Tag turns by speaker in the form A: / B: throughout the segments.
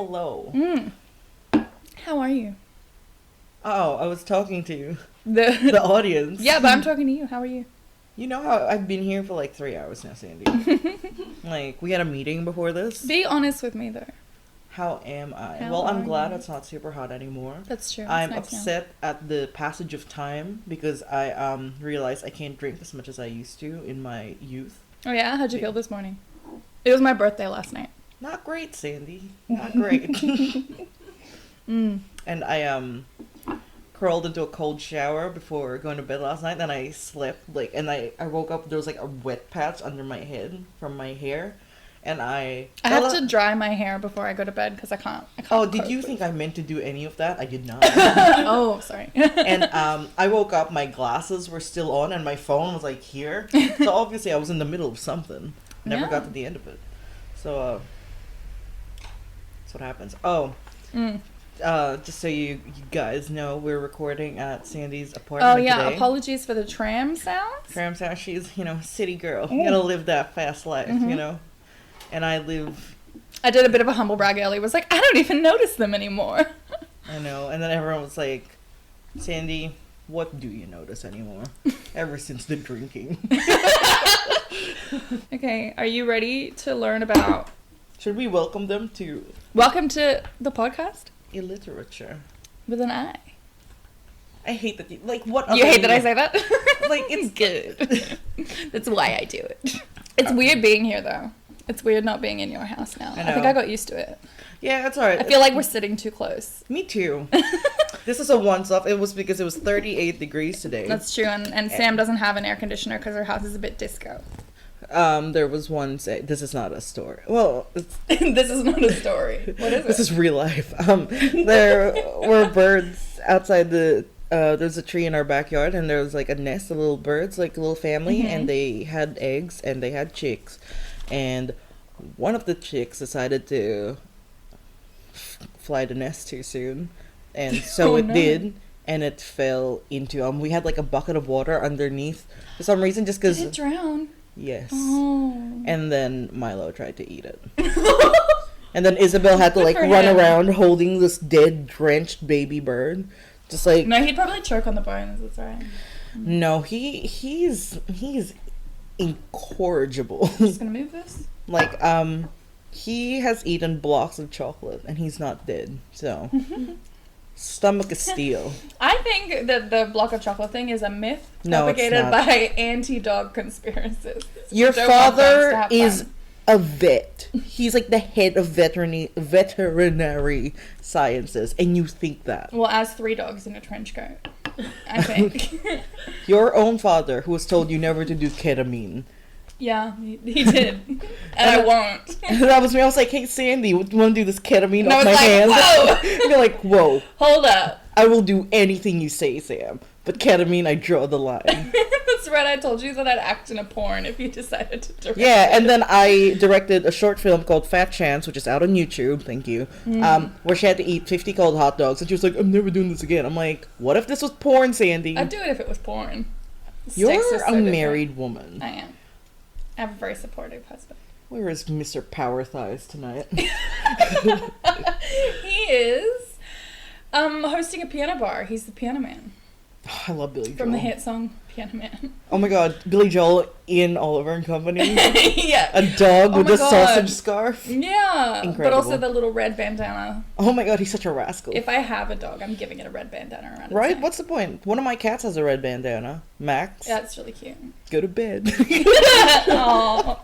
A: hello.
B: How are you?
A: Oh, I was talking to you.
B: The
A: The audience.
B: Yeah, but I'm talking to you. How are you?
A: You know how I've been here for like 3 hours now, Sandy. Like, we had a meeting before this.
B: Be honest with me, though.
A: How am I?
B: How
A: Well, I'm
B: are
A: glad
B: you?
A: it's not super hot anymore.
B: That's true. It's
A: I'm
B: nice now.
A: upset at the passage of time because I realized I can't drink as much as I used to in my youth.
B: Oh, yeah? How'd you feel this morning? It was my birthday last night.
A: Not great, Sandy. Not great. And I curled into a cold shower before going to bed last night. Then I slept and I woke up. There was like a wet patch under my head from my hair, and I
B: have to dry my hair before I go to bed because I can't.
A: Oh, did you think I meant to do any of that? I did not.
B: Oh, sorry.
A: And I woke up. My glasses were still on, and my phone was like here. So obviously I was in the middle of something. Never got to the end of it. So that's what happens. Oh. Just so you guys know, we're recording at Sandy's apartment today.
B: Apologies for the tram sounds.
A: Tram sound. She's, city girl. You gotta live that fast life, And I
B: did a bit of a humble brag earlier. Was like, I don't even notice them anymore.
A: I know. And then everyone was like, Sandy, what do you notice anymore? Ever since the drinking.
B: Okay, are you ready to learn about...
A: Should we welcome them to...
B: Welcome to the podcast?
A: Illiterature.
B: With an I.
A: I hate that what
B: You hate that I say that?
A: Like, it's
B: good. That's why I do it. It's weird being here, though. It's weird not being in your house now. I think I got used to it.
A: Yeah, that's alright.
B: I feel like we're sitting too close.
A: Me too. This is a once-off. It was because it was 38 degrees today.
B: That's true, and Sam doesn't have an air conditioner because her house is a bit disco.
A: There was one say, this is not a story. Well,
B: this is not a story. What is it?
A: This is real life. There were birds outside there's a tree in our backyard, and there was like a nest of little birds, like a little family, and they had eggs and they had chicks, and one of the chicks decided to fly the nest too soon, and so it did, and it fell into we had like a bucket of water underneath for some reason, just because
B: Did it drown?
A: Yes.
B: Oh.
A: And then Milo tried to eat it. And then Isabelle had to run
B: him.
A: around holding this dead, drenched baby bird. Just like...
B: No, he'd probably choke on the bones, that's right.
A: No, he's incorrigible.
B: Just gonna move this?
A: He has eaten blocks of chocolate and he's not dead, so... Stomach of steel.
B: I think that the block of chocolate thing is a myth
A: propagated
B: by anti-dog conspiracists.
A: Your father is a vet. He's like the head of veterinary sciences, and you think that.
B: Well, as 3 dogs in a trench coat, I think.
A: Your own father, who was told you never to do ketamine.
B: Yeah, he did. And I won't.
A: That was me. I was like, hey, Sandy, you want to do this ketamine
B: and
A: off my hands?
B: Whoa!
A: You're like, whoa.
B: Hold up.
A: I will do anything you say, Sam. But ketamine, I draw the line.
B: That's right. I told you that I'd act in a porn if you decided to direct
A: it. And then I directed a short film called Fat Chance, which is out on YouTube, thank you, where she had to eat 50 cold hot dogs. And she was like, I'm never doing this again. I'm like, what if this was porn, Sandy?
B: I'd do it if it was porn.
A: You're a married woman.
B: I am. I have a very supportive husband.
A: Where is Mr. Power Thighs tonight?
B: He is hosting a piano bar. He's the piano man.
A: Oh, I love Billy Joel.
B: From the hit song Piano Man.
A: Oh my god, Billy Joel in Oliver and Company.
B: Yeah.
A: A dog with a sausage scarf.
B: Yeah.
A: Incredible.
B: But also the little red bandana.
A: Oh my god, he's such a rascal.
B: If I have a dog, I'm giving it a red bandana around its
A: Right?
B: neck.
A: What's the point? One of my cats has a red bandana. Max.
B: Yeah, it's really cute.
A: Go to bed.
B: Aww.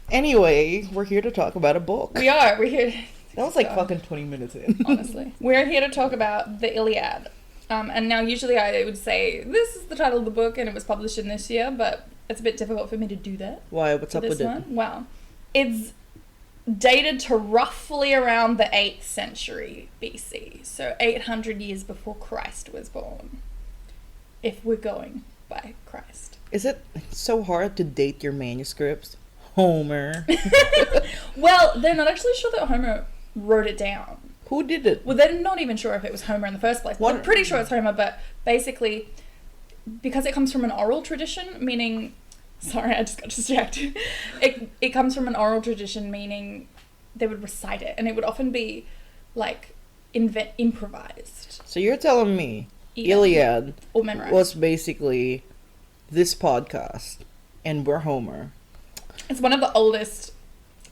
A: Anyway, we're here to talk about a book.
B: We are. We're here.
A: That was like fucking 20 minutes in.
B: Honestly. We're here to talk about the Illiad. And now usually I would say, this is the title of the book and it was published in this year, but it's a bit difficult for me to do that.
A: Why? What's up with it?
B: Well, it's dated to roughly around the 8th century BC. So 800 years before Christ was born. If we're going by Christ.
A: Is it so hard to date your manuscripts? Homer.
B: Well, they're not actually sure that Homer wrote it down.
A: Who did it?
B: Well, they're not even sure if it was Homer in the first place. I'm pretty sure it's Homer, but basically, because it comes from an oral tradition, meaning... Sorry, I just got distracted. It comes from an oral tradition, meaning they would recite it, and it would often be like improvised.
A: So you're telling me
B: Yeah.
A: Illiad
B: Or memorized.
A: was basically this podcast, and we're Homer.
B: It's one of the oldest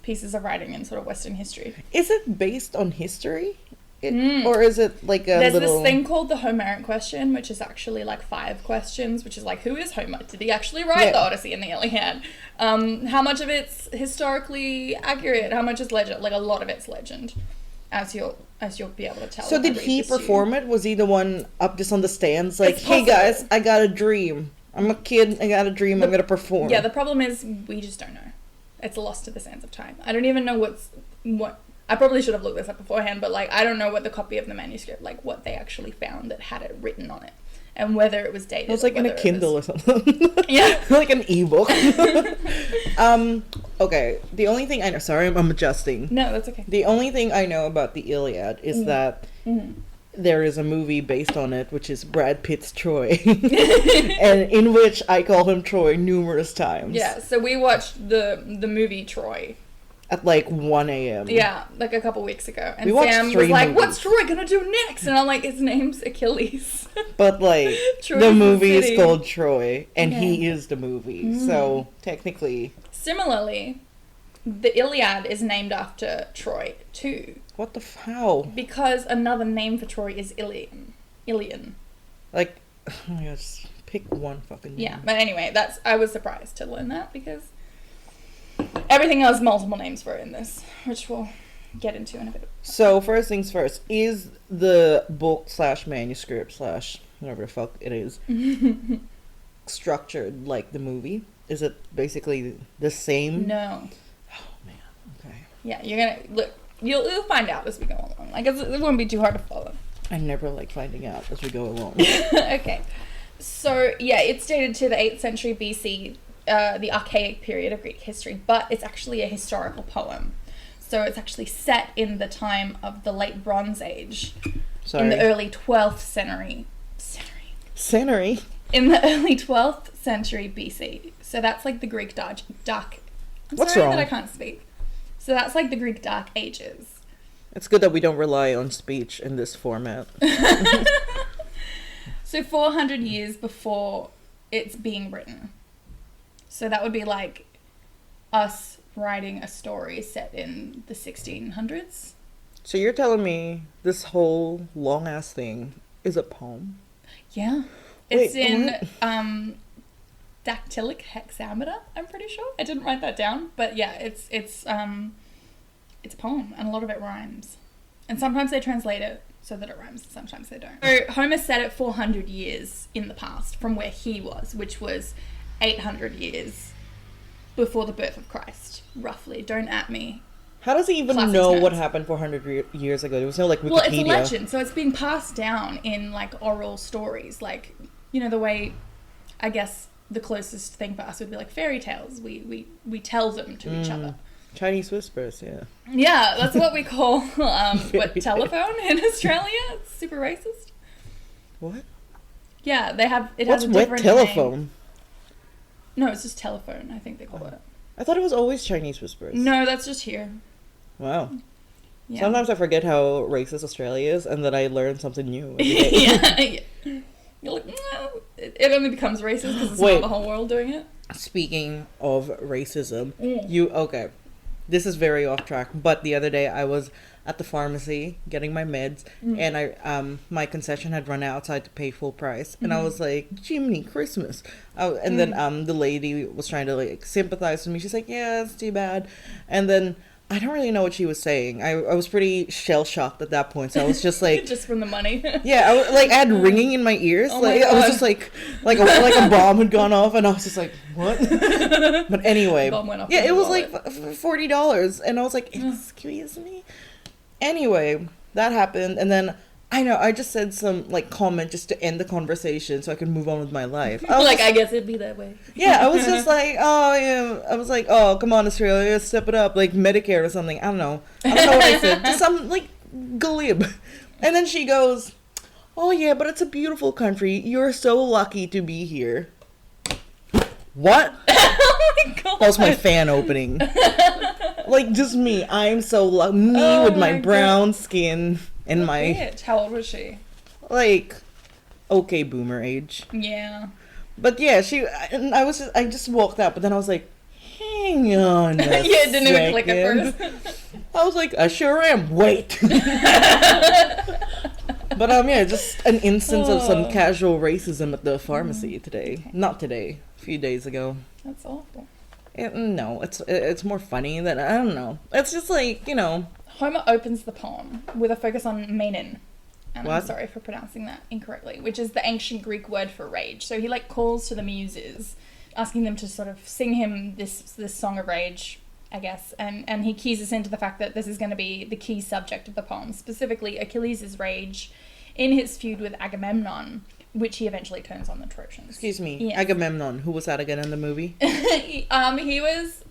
B: pieces of writing in sort of Western history.
A: Is it based on history? Or is it like a
B: There's
A: little...
B: this thing called the Homeric question, which is actually like 5 questions, which is like, who is Homer? Did he actually write the Odyssey and the Iliad? How much of it's historically accurate? How much is legend? Like, a lot of it's legend, as you'll be able to tell.
A: So did he perform it? Was he the one up just on the stands like, hey guys, I got a dream. I'm a kid, I got a dream, I'm going to perform.
B: Yeah, the problem is we just don't know. It's lost to the sands of time. I don't even know what... I probably should have looked this up beforehand, but like, I don't know what the copy of the manuscript, like what they actually found that had it written on it, and whether it was dated.
A: It was like in a Kindle or something.
B: Yeah.
A: Like an ebook. Okay, the only thing I know, sorry, I'm adjusting.
B: No, that's okay.
A: The only thing I know about the Iliad is that there is a movie based on it, which is Brad Pitt's Troy. And in which I call him Troy numerous times.
B: Yeah, so we watched the movie Troy.
A: At like 1 a.m.
B: Yeah, like a couple weeks ago. And
A: We watched
B: Sam
A: 3
B: was like,
A: movies.
B: what's Troy gonna do next? And I'm like, his name's Achilles.
A: But like,
B: Troy's
A: the
B: the
A: movie is
B: city.
A: called Troy, and
B: Yeah.
A: he is the movie. So technically,
B: Similarly, the Iliad is named after Troy too,
A: what the how?
B: because another name for Troy is Ilion.
A: Like, oh my God, just pick one fucking name.
B: Yeah, but anyway, I was surprised to learn that, because everything has multiple names for it in this, which we'll get into in a bit.
A: So first things first, is the book / manuscript / whatever the fuck it is structured like the movie? Is it basically the same?
B: No.
A: Oh man, okay.
B: Yeah, you're gonna look. You'll find out as we go along. Like, it won't be too hard to follow.
A: I never like finding out as we go along.
B: Okay, so yeah, it's dated to the 8th century BC, the archaic period of Greek history, but it's actually a historical poem. So it's actually set in the time of the late Bronze Age,
A: Sorry.
B: in the early 12th century.
A: Scenery.
B: In the early 12th century BC. So that's like the Greek dark. I'm
A: What's
B: sorry
A: wrong?
B: that I can't speak. So that's like the Greek Dark Ages.
A: It's good that we don't rely on speech in this format.
B: So 400 years before it's being written. So that would be like us writing a story set in the 1600s.
A: So you're telling me this whole long ass thing is a poem?
B: Yeah.
A: Wait,
B: It's in
A: what?
B: dactylic hexameter, I'm pretty sure. I didn't write that down, but yeah, it's a poem, and a lot of it rhymes. And sometimes they translate it so that it rhymes, and sometimes they don't. So Homer set it 400 years in the past from where he was, which was 800 years before the birth of Christ, roughly. Don't at me.
A: How does he even
B: Classic
A: know
B: terms.
A: what happened 400 years ago? There was no like Wikipedia.
B: Well, it's a legend, so it's been passed down in like oral stories, like, you know, the way, I guess the closest thing for us would be like fairy tales. We tell them to each other.
A: Chinese whispers, yeah.
B: Yeah, that's what we call
A: Fairy
B: telephone in Australia. It's super racist.
A: What?
B: Yeah, they have it
A: What's
B: has a
A: wet
B: different
A: telephone?
B: name. No, it's just telephone, I think they call it.
A: I thought it was always Chinese whispers.
B: No, that's just here.
A: Wow.
B: Yeah.
A: Sometimes I forget how racist Australia is, and then I learn something new every day.
B: Yeah. You're like, no. It only becomes racist because it's
A: Wait.
B: not the whole world doing it.
A: Speaking of racism,
B: Mm.
A: okay. This is very off track, but the other day I was at the pharmacy getting my meds, and I my concession had run out, so I had to pay full price, and I was like, "Jiminy Christmas!" And then the lady was trying to like sympathize with me. She's like, "Yeah, it's too bad," and then I don't really know what she was saying. I was pretty shell shocked at that point, so I was just like,
B: Just from the money.
A: yeah, I had ringing in my ears.
B: Oh my
A: like I was
B: God.
A: just like a bomb had gone off, and I was just like, what? But anyway,
B: Bomb went off
A: yeah,
B: in
A: it
B: your
A: was like
B: wallet.
A: $40, and I was like, excuse me. Anyway, that happened, and then I just said some like comment just to end the conversation so I could move on with my life. I was
B: Like,
A: just-
B: I guess it'd be that way.
A: yeah, I was just like, oh yeah. I was like, oh come on, Australia, step it up, like Medicare or something. I don't know what I said. Just some like glib. And then she goes, oh yeah, but it's a beautiful country. You're so lucky to be here. What?
B: Oh my God.
A: That was my fan opening. Like, just me. I'm so me
B: Oh
A: with my
B: my
A: brown skin and my,
B: Bitch, how old was she?
A: like, okay, boomer age.
B: Yeah.
A: But yeah, I just walked out, but then I was like, hang on
B: Yeah, it didn't even click at first.
A: I was like, I sure am. Wait. But yeah, just an instance of some casual racism at the pharmacy today.
B: Okay.
A: Not today, a few days ago.
B: That's awful.
A: No, it's more funny than, I don't know. It's just like, you know.
B: Homer opens the poem with a focus on menin. And
A: What?
B: I'm sorry for pronouncing that incorrectly, which is the ancient Greek word for rage. So he like calls to the muses, asking them to sort of sing him this song of rage, I guess, and he keys us into the fact that this is going to be the key subject of the poem, specifically Achilles' rage in his feud with Agamemnon, which he eventually turns on the Trojans.
A: Excuse me,
B: Yeah.
A: Agamemnon. Who was that again in the movie?
B: He was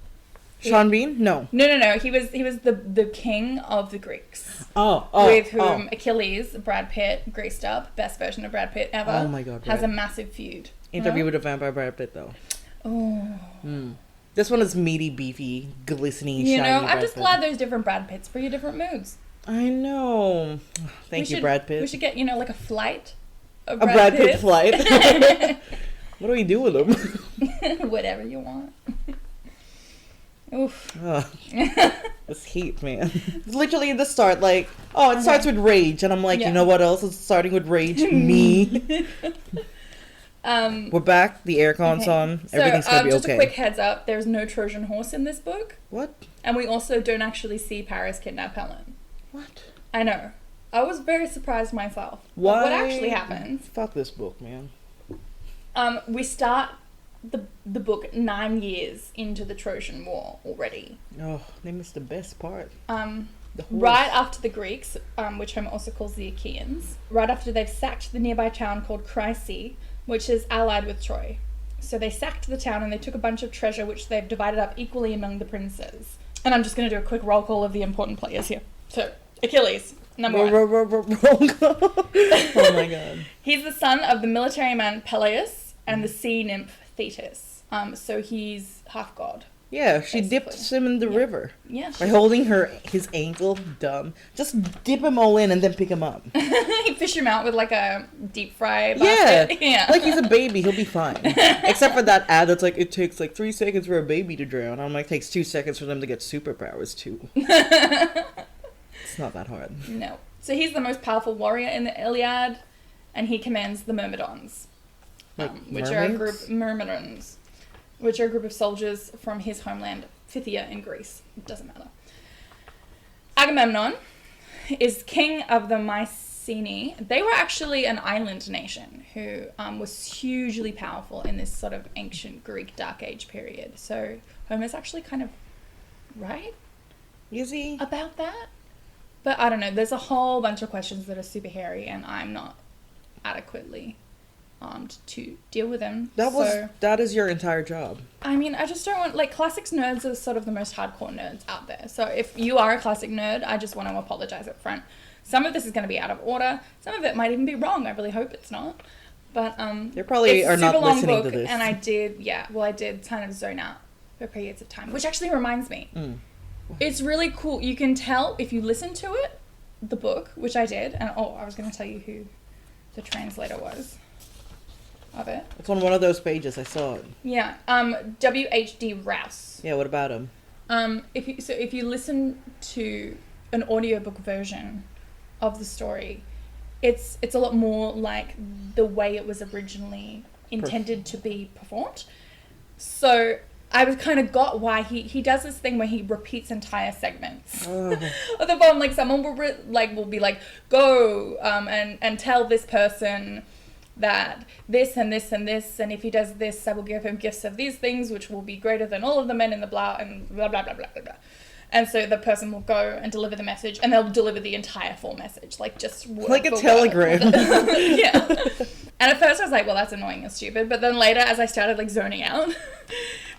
A: Sean Bean? No.
B: no. He was the king of the Greeks,
A: Oh,
B: with whom Achilles, Brad Pitt, greased up, best version of Brad Pitt ever.
A: Oh my God,
B: has
A: Brad.
B: a massive feud.
A: Interview with a Vampire Brad Pitt, though.
B: Oh.
A: This one is meaty, beefy, glistening,
B: You
A: shiny
B: know, I'm
A: Brad
B: just
A: Pitt.
B: glad there's different Brad Pitts for your different moods.
A: I know. Thank you, Brad Pitt.
B: We should get, like a flight of
A: A Brad Pitt flight. What do we do with him?
B: Whatever you want. Oof.
A: This heat, man. Literally at the start, like, it starts with rage, and I'm like,
B: Yeah.
A: you know what else is starting with rage? Me. We're back. The aircon's on. Everything's gonna be
B: just
A: okay.
B: a quick heads up: there's no Trojan horse in this book,
A: What?
B: and we also don't actually see Paris kidnap Helen.
A: What?
B: I know. I was very surprised myself.
A: Why?
B: What actually happens?
A: Fuck this book, man.
B: We start the book 9 years into the Trojan War already.
A: Oh, they missed the best part. The horse.
B: Right after the Greeks, which Homer also calls the Achaeans, right after they've sacked the nearby town called Chrysae, which is allied with Troy. So they sacked the town and they took a bunch of treasure which they've divided up equally among the princes. And I'm just going to do a quick roll call of the important players here. So, Achilles, number one.
A: Oh my God.
B: He's the son of the military man Peleus and the sea nymph Thetis. So he's half god.
A: Yeah, she dipped
B: Basically.
A: him in the river.
B: Yeah.
A: By holding his ankle, dumb. Just dip him all in and then pick him up.
B: He fish him out with like a deep fry
A: Yeah,
B: basket. Yeah.
A: like he's a baby, he'll be fine. Except for that ad that's like, it takes like 3 seconds for a baby to drown. I'm like, it takes 2 seconds for them to get superpowers too. It's not that hard.
B: No. So he's the most powerful warrior in the Iliad, and he commands the Myrmidons,
A: Like
B: which are a
A: mermaids?
B: group Myrmidons, which are a group of soldiers from his homeland, Phthia in Greece. It doesn't matter. Agamemnon is king of the Mycenae. They were actually an island nation who was hugely powerful in this sort of ancient Greek Dark Age period. So Homer's actually kind of right
A: Is he?
B: about that. But I don't know, there's a whole bunch of questions that are super hairy and I'm not adequately armed to deal with them.
A: That is your entire job.
B: I mean, I just don't want, like, classics nerds are sort of the most hardcore nerds out there. So if you are a classic nerd, I just want to apologize up front. Some of this is going to be out of order. Some of it might even be wrong. I really hope it's not. But
A: They probably
B: it's
A: are
B: a
A: not
B: super long
A: listening
B: book,
A: to this.
B: and I did kind of zone out for periods of time, which actually reminds me. It's really cool. You can tell if you listen to it, the book, which I did, and I was going to tell you who the translator was of it.
A: It's on one of those pages. I saw it.
B: Yeah, W.H.D. Rouse.
A: Yeah, what about him?
B: If you listen to an audiobook version of the story, it's a lot more like the way it was originally intended to be performed. So I was kind of got why he does this thing where he repeats entire segments of the poem. Like someone will be like, go and tell this person that this and this and this, and if he does this, I will give him gifts of these things, which will be greater than all of the men in the blah, and blah, blah, blah, blah, blah, blah. And so the person will go and deliver the message, and they'll deliver the entire full message, like just word
A: Like a
B: for
A: telegram.
B: word. Yeah. And at first I was like, well, that's annoying and stupid. But then later, as I started like zoning out,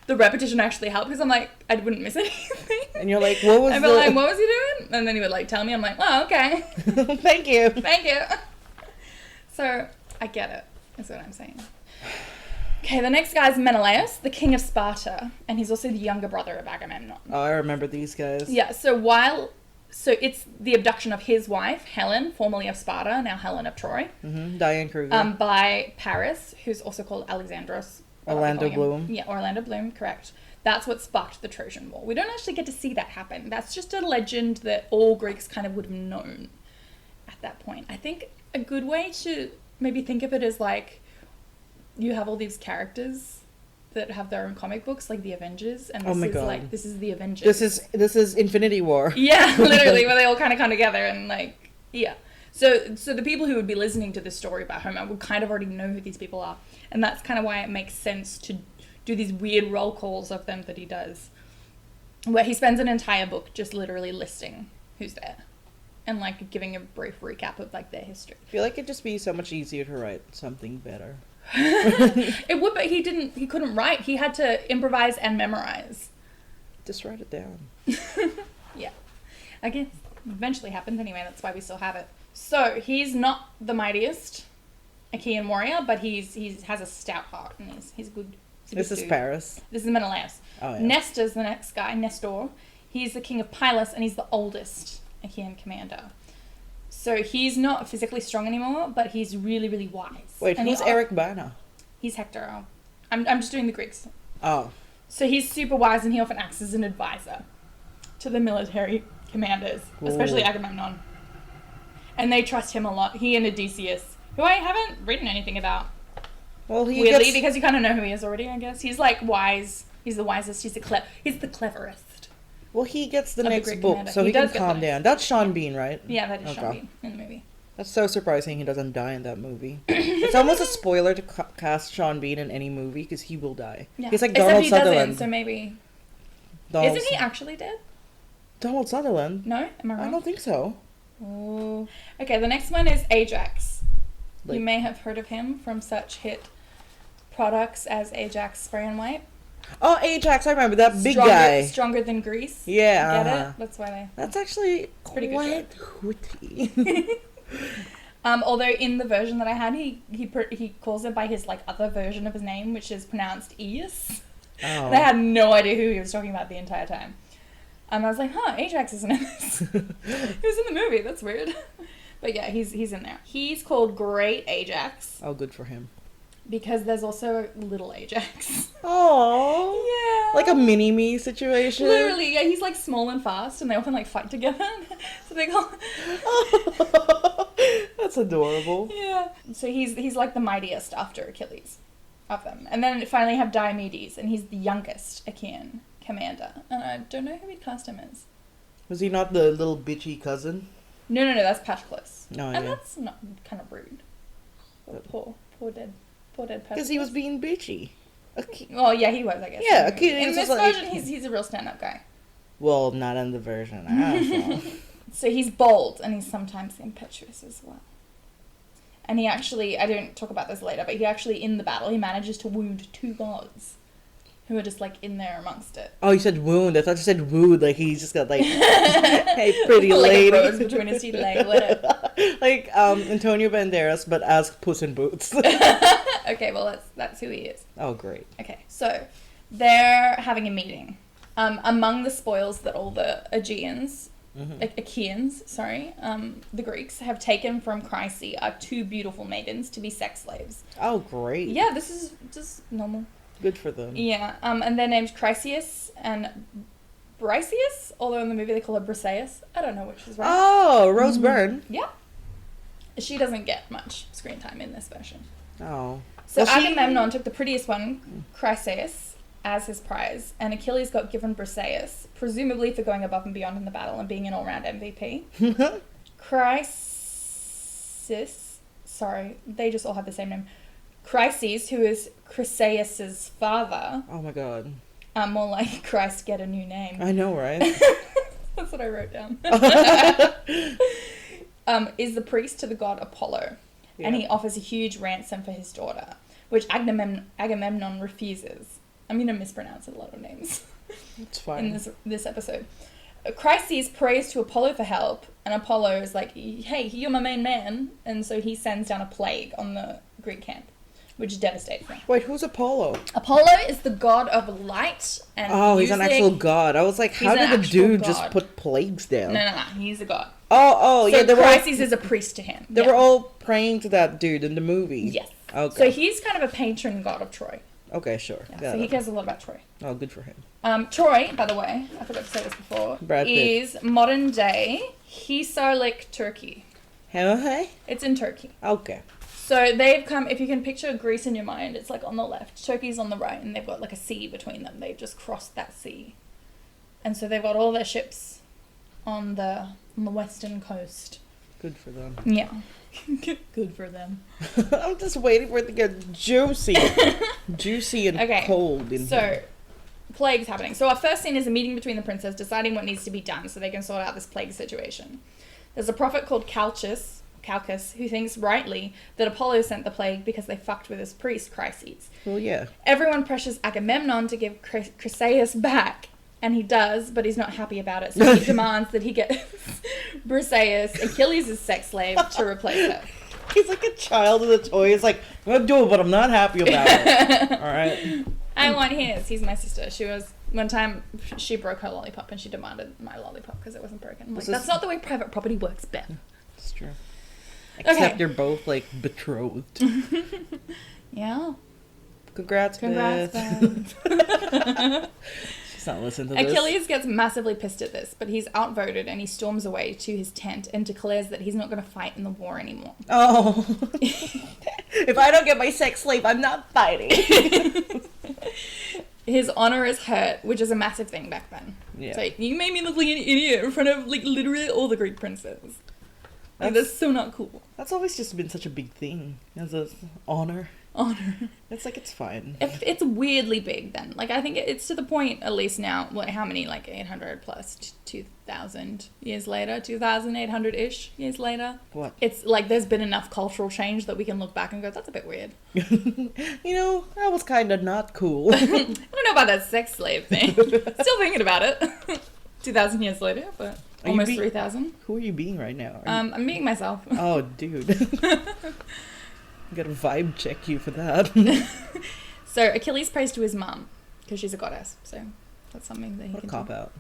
B: the repetition actually helped, because I'm like, I wouldn't miss anything.
A: And you're like, what was
B: I'd be like, what was he doing? And then he would like tell me. I'm like, oh, okay.
A: Thank you.
B: Thank you. So I get it, is what I'm saying. Okay, the next guy is Menelaus, the king of Sparta, and he's also the younger brother of Agamemnon.
A: Oh, I remember these guys.
B: Yeah, so it's the abduction of his wife, Helen, formerly of Sparta, now Helen of Troy.
A: Diane Kruger.
B: By Paris, who's also called Alexandros.
A: Orlando Bloom.
B: Yeah, Orlando Bloom, correct. That's what sparked the Trojan War. We don't actually get to see that happen. That's just a legend that all Greeks kind of would have known at that point. I think a good way to maybe think of it is like, you have all these characters that have their own comic books, like the Avengers, and this is the Avengers.
A: This is Infinity War.
B: Yeah, literally, where they all kind of come together and like, yeah. So the people who would be listening to this story about Homer would kind of already know who these people are, and that's kind of why it makes sense to do these weird roll calls of them that he does, where he spends an entire book just literally listing who's there, and like giving a brief recap of like their history.
A: I feel like it'd just be so much easier to write something better.
B: It would, but he couldn't write. He had to improvise and memorize.
A: Just write it down.
B: Yeah. I guess eventually happened anyway, that's why we still have it. So, he's not the mightiest Achaean warrior, but he has a stout heart, and he's good.
A: This is Paris.
B: This is Menelaus.
A: Oh, yeah.
B: Nestor's the next guy, Nestor. He's the king of Pylos, and he's the oldest Achaean commander. So he's not physically strong anymore, but he's really, really wise.
A: Wait,
B: and
A: who's Eric Bana?
B: He's Hector. I'm just doing the Greeks.
A: Oh.
B: So he's super wise, and he often acts as an advisor to the military commanders, especially Agamemnon. And they trust him a lot. He and Odysseus, who I haven't written anything about.
A: Well,
B: weirdly, because you kind of know who he is already, I guess. He's like wise. He's the wisest. He's the cleverest.
A: Well, he gets the next book,
B: commander.
A: so he can calm down. That's Sean Bean, right?
B: Yeah, that is Sean Bean in the movie.
A: That's so surprising he doesn't die in that movie. It's almost a spoiler to cast Sean Bean in any movie, because he will die.
B: Yeah.
A: He's like Donald Sutherland.
B: Doesn't, so maybe...
A: Isn't
B: he actually dead?
A: Donald Sutherland?
B: No? Am I wrong?
A: I don't think so.
B: Oh. Okay, the next one is Ajax.
A: Like,
B: you may have heard of him from such hit products as Ajax Spray and Wipe.
A: Oh, Ajax, I remember that big guy.
B: Stronger than Grease.
A: Yeah.
B: Get it? That's why they...
A: That's actually
B: pretty
A: quite witty.
B: Although in the version that I had, he calls it by his like other version of his name, which is pronounced Eus.
A: Oh.
B: And I had no idea who he was talking about the entire time. And I was like, Ajax isn't in this. He was in the movie. That's weird. But yeah, he's in there. He's called Great Ajax.
A: Oh, good for him.
B: Because there's also Little Ajax.
A: Oh.
B: Yeah.
A: Like a mini-me situation.
B: Literally, yeah. He's like small and fast, and they often like fight together. So they call.
A: That's adorable.
B: Yeah. So he's like the mightiest after Achilles of them. And then finally have Diomedes, and he's the youngest Achaean commander. And I don't know who we'd cast him as.
A: Was he not the little bitchy cousin?
B: No, that's Patroclus.
A: Oh,
B: and
A: yeah.
B: that's not kind of rude. Poor dead Patroclus.
A: Because he was being bitchy.
B: Well, yeah, he was, I guess.
A: Yeah,
B: in this version, he's a real stand-up guy.
A: Well, not in the version I saw.
B: So he's bold, and he's sometimes impetuous as well. And he actually, I don't talk about this later, but he actually, in the battle, he manages to wound 2 gods who are just, like, in there amongst it.
A: Oh, you said wound. I thought you said wooed, like he's just got, like, hey, pretty lady.
B: Like a rose between his teeth, like, whatever.
A: Like, Antonio Banderas, but as Puss in Boots.
B: Okay, well, that's who he is.
A: Oh, great.
B: Okay, so they're having a meeting. Among the spoils that all the Achaeans, the Greeks, have taken from Chryse are 2 beautiful maidens to be sex slaves.
A: Oh, great.
B: Yeah, this is just normal.
A: Good for them.
B: Yeah, and they're named Chryseis and Briseis, although in the movie they call her Briseis. I don't know which is right.
A: Oh, Rose Byrne.
B: Yeah. She doesn't get much screen time in this version.
A: Oh.
B: So Agamemnon took the prettiest one, Chryseis, as his prize, and Achilles got given Briseis, presumably for going above and beyond in the battle and being an all-round MVP. Chrysis, sorry, they just all have the same name. Chryses, who is Chryseis' father.
A: Oh my god.
B: More like Christ get a new name.
A: I know, right?
B: That's what I wrote down. Is the priest to the god Apollo. Yeah. And he offers a huge ransom for his daughter, which Agamemnon refuses. I'm going to mispronounce a lot of names.
A: It's fine.
B: In this episode. Chryses prays to Apollo for help, and Apollo is like, hey, you're my main man. And so he sends down a plague on the Greek camp. which devastates them.
A: Wait, who's Apollo?
B: Apollo is the god of light and
A: Oh, he's
B: music.
A: an actual god. I was like, how did the dude just put plagues down?
B: No, he's a god.
A: Oh,
B: so
A: yeah.
B: Chryses is a priest to him.
A: They were all praying to that dude in the movie.
B: Yes.
A: Okay.
B: So he's kind of a patron god of Troy.
A: Okay, sure.
B: Yeah, so he cares a lot about Troy.
A: Oh, good for him.
B: Troy, by the way, I forgot to say this before, is modern day Hisarlik, Turkey.
A: Hey?
B: It's in Turkey.
A: Okay.
B: So they've come, if you can picture Greece in your mind, it's like on the left, Turkey's on the right, and they've got like a sea between them. They've just crossed that sea. And so they've got all their ships on the western coast.
A: Good for them.
B: Yeah. Good for them.
A: I'm just waiting for it to get juicy. Juicy and cold in here.
B: Plague's happening. So our first scene is a meeting between the princes deciding what needs to be done so they can sort out this plague situation. There's a prophet called Calchas, who thinks rightly that Apollo sent the plague because they fucked with his priest, Chryses.
A: Well, yeah.
B: Everyone pressures Agamemnon to give Chryseis back, and he does, but he's not happy about it, so he demands that he gets Briseis, Achilles' sex slave, to replace her.
A: He's like a child with a toy. He's like, I'm gonna do it, but I'm not happy about it. All right.
B: I want his. He's my sister. One time, she broke her lollipop and she demanded my lollipop because it wasn't broken. I'm like, that's not the way private property works, Ben.
A: It's true. Except you're both, like, betrothed.
B: Yeah.
A: Congrats,
B: Ben.
A: She's not listening to this.
B: Achilles gets massively pissed at this, but he's outvoted and he storms away to his tent and declares that he's not going to fight in the war anymore.
A: Oh. If I don't get my sex slave, I'm not fighting.
B: His honor is hurt, which is a massive thing back then.
A: Yeah.
B: So you made me look like an idiot in front of like literally all the Greek princes. That's so not cool.
A: That's always just been such a big thing as a honor. It's like, it's fine.
B: It's weirdly big then. Like, I think it's to the point, at least now, how many, like 800 plus 2,000 years later, 2,800-ish years later.
A: What?
B: It's like there's been enough cultural change that we can look back and go, that's a bit weird.
A: That was kind of not cool.
B: I don't know about that sex slave thing. Still thinking about it. 2,000 years later, but almost 3,000.
A: Who are you being right now?
B: I'm being myself.
A: Oh, dude. I gotta vibe check you for that.
B: So Achilles prays to his mum because she's a goddess. So that's something that he can
A: cop out.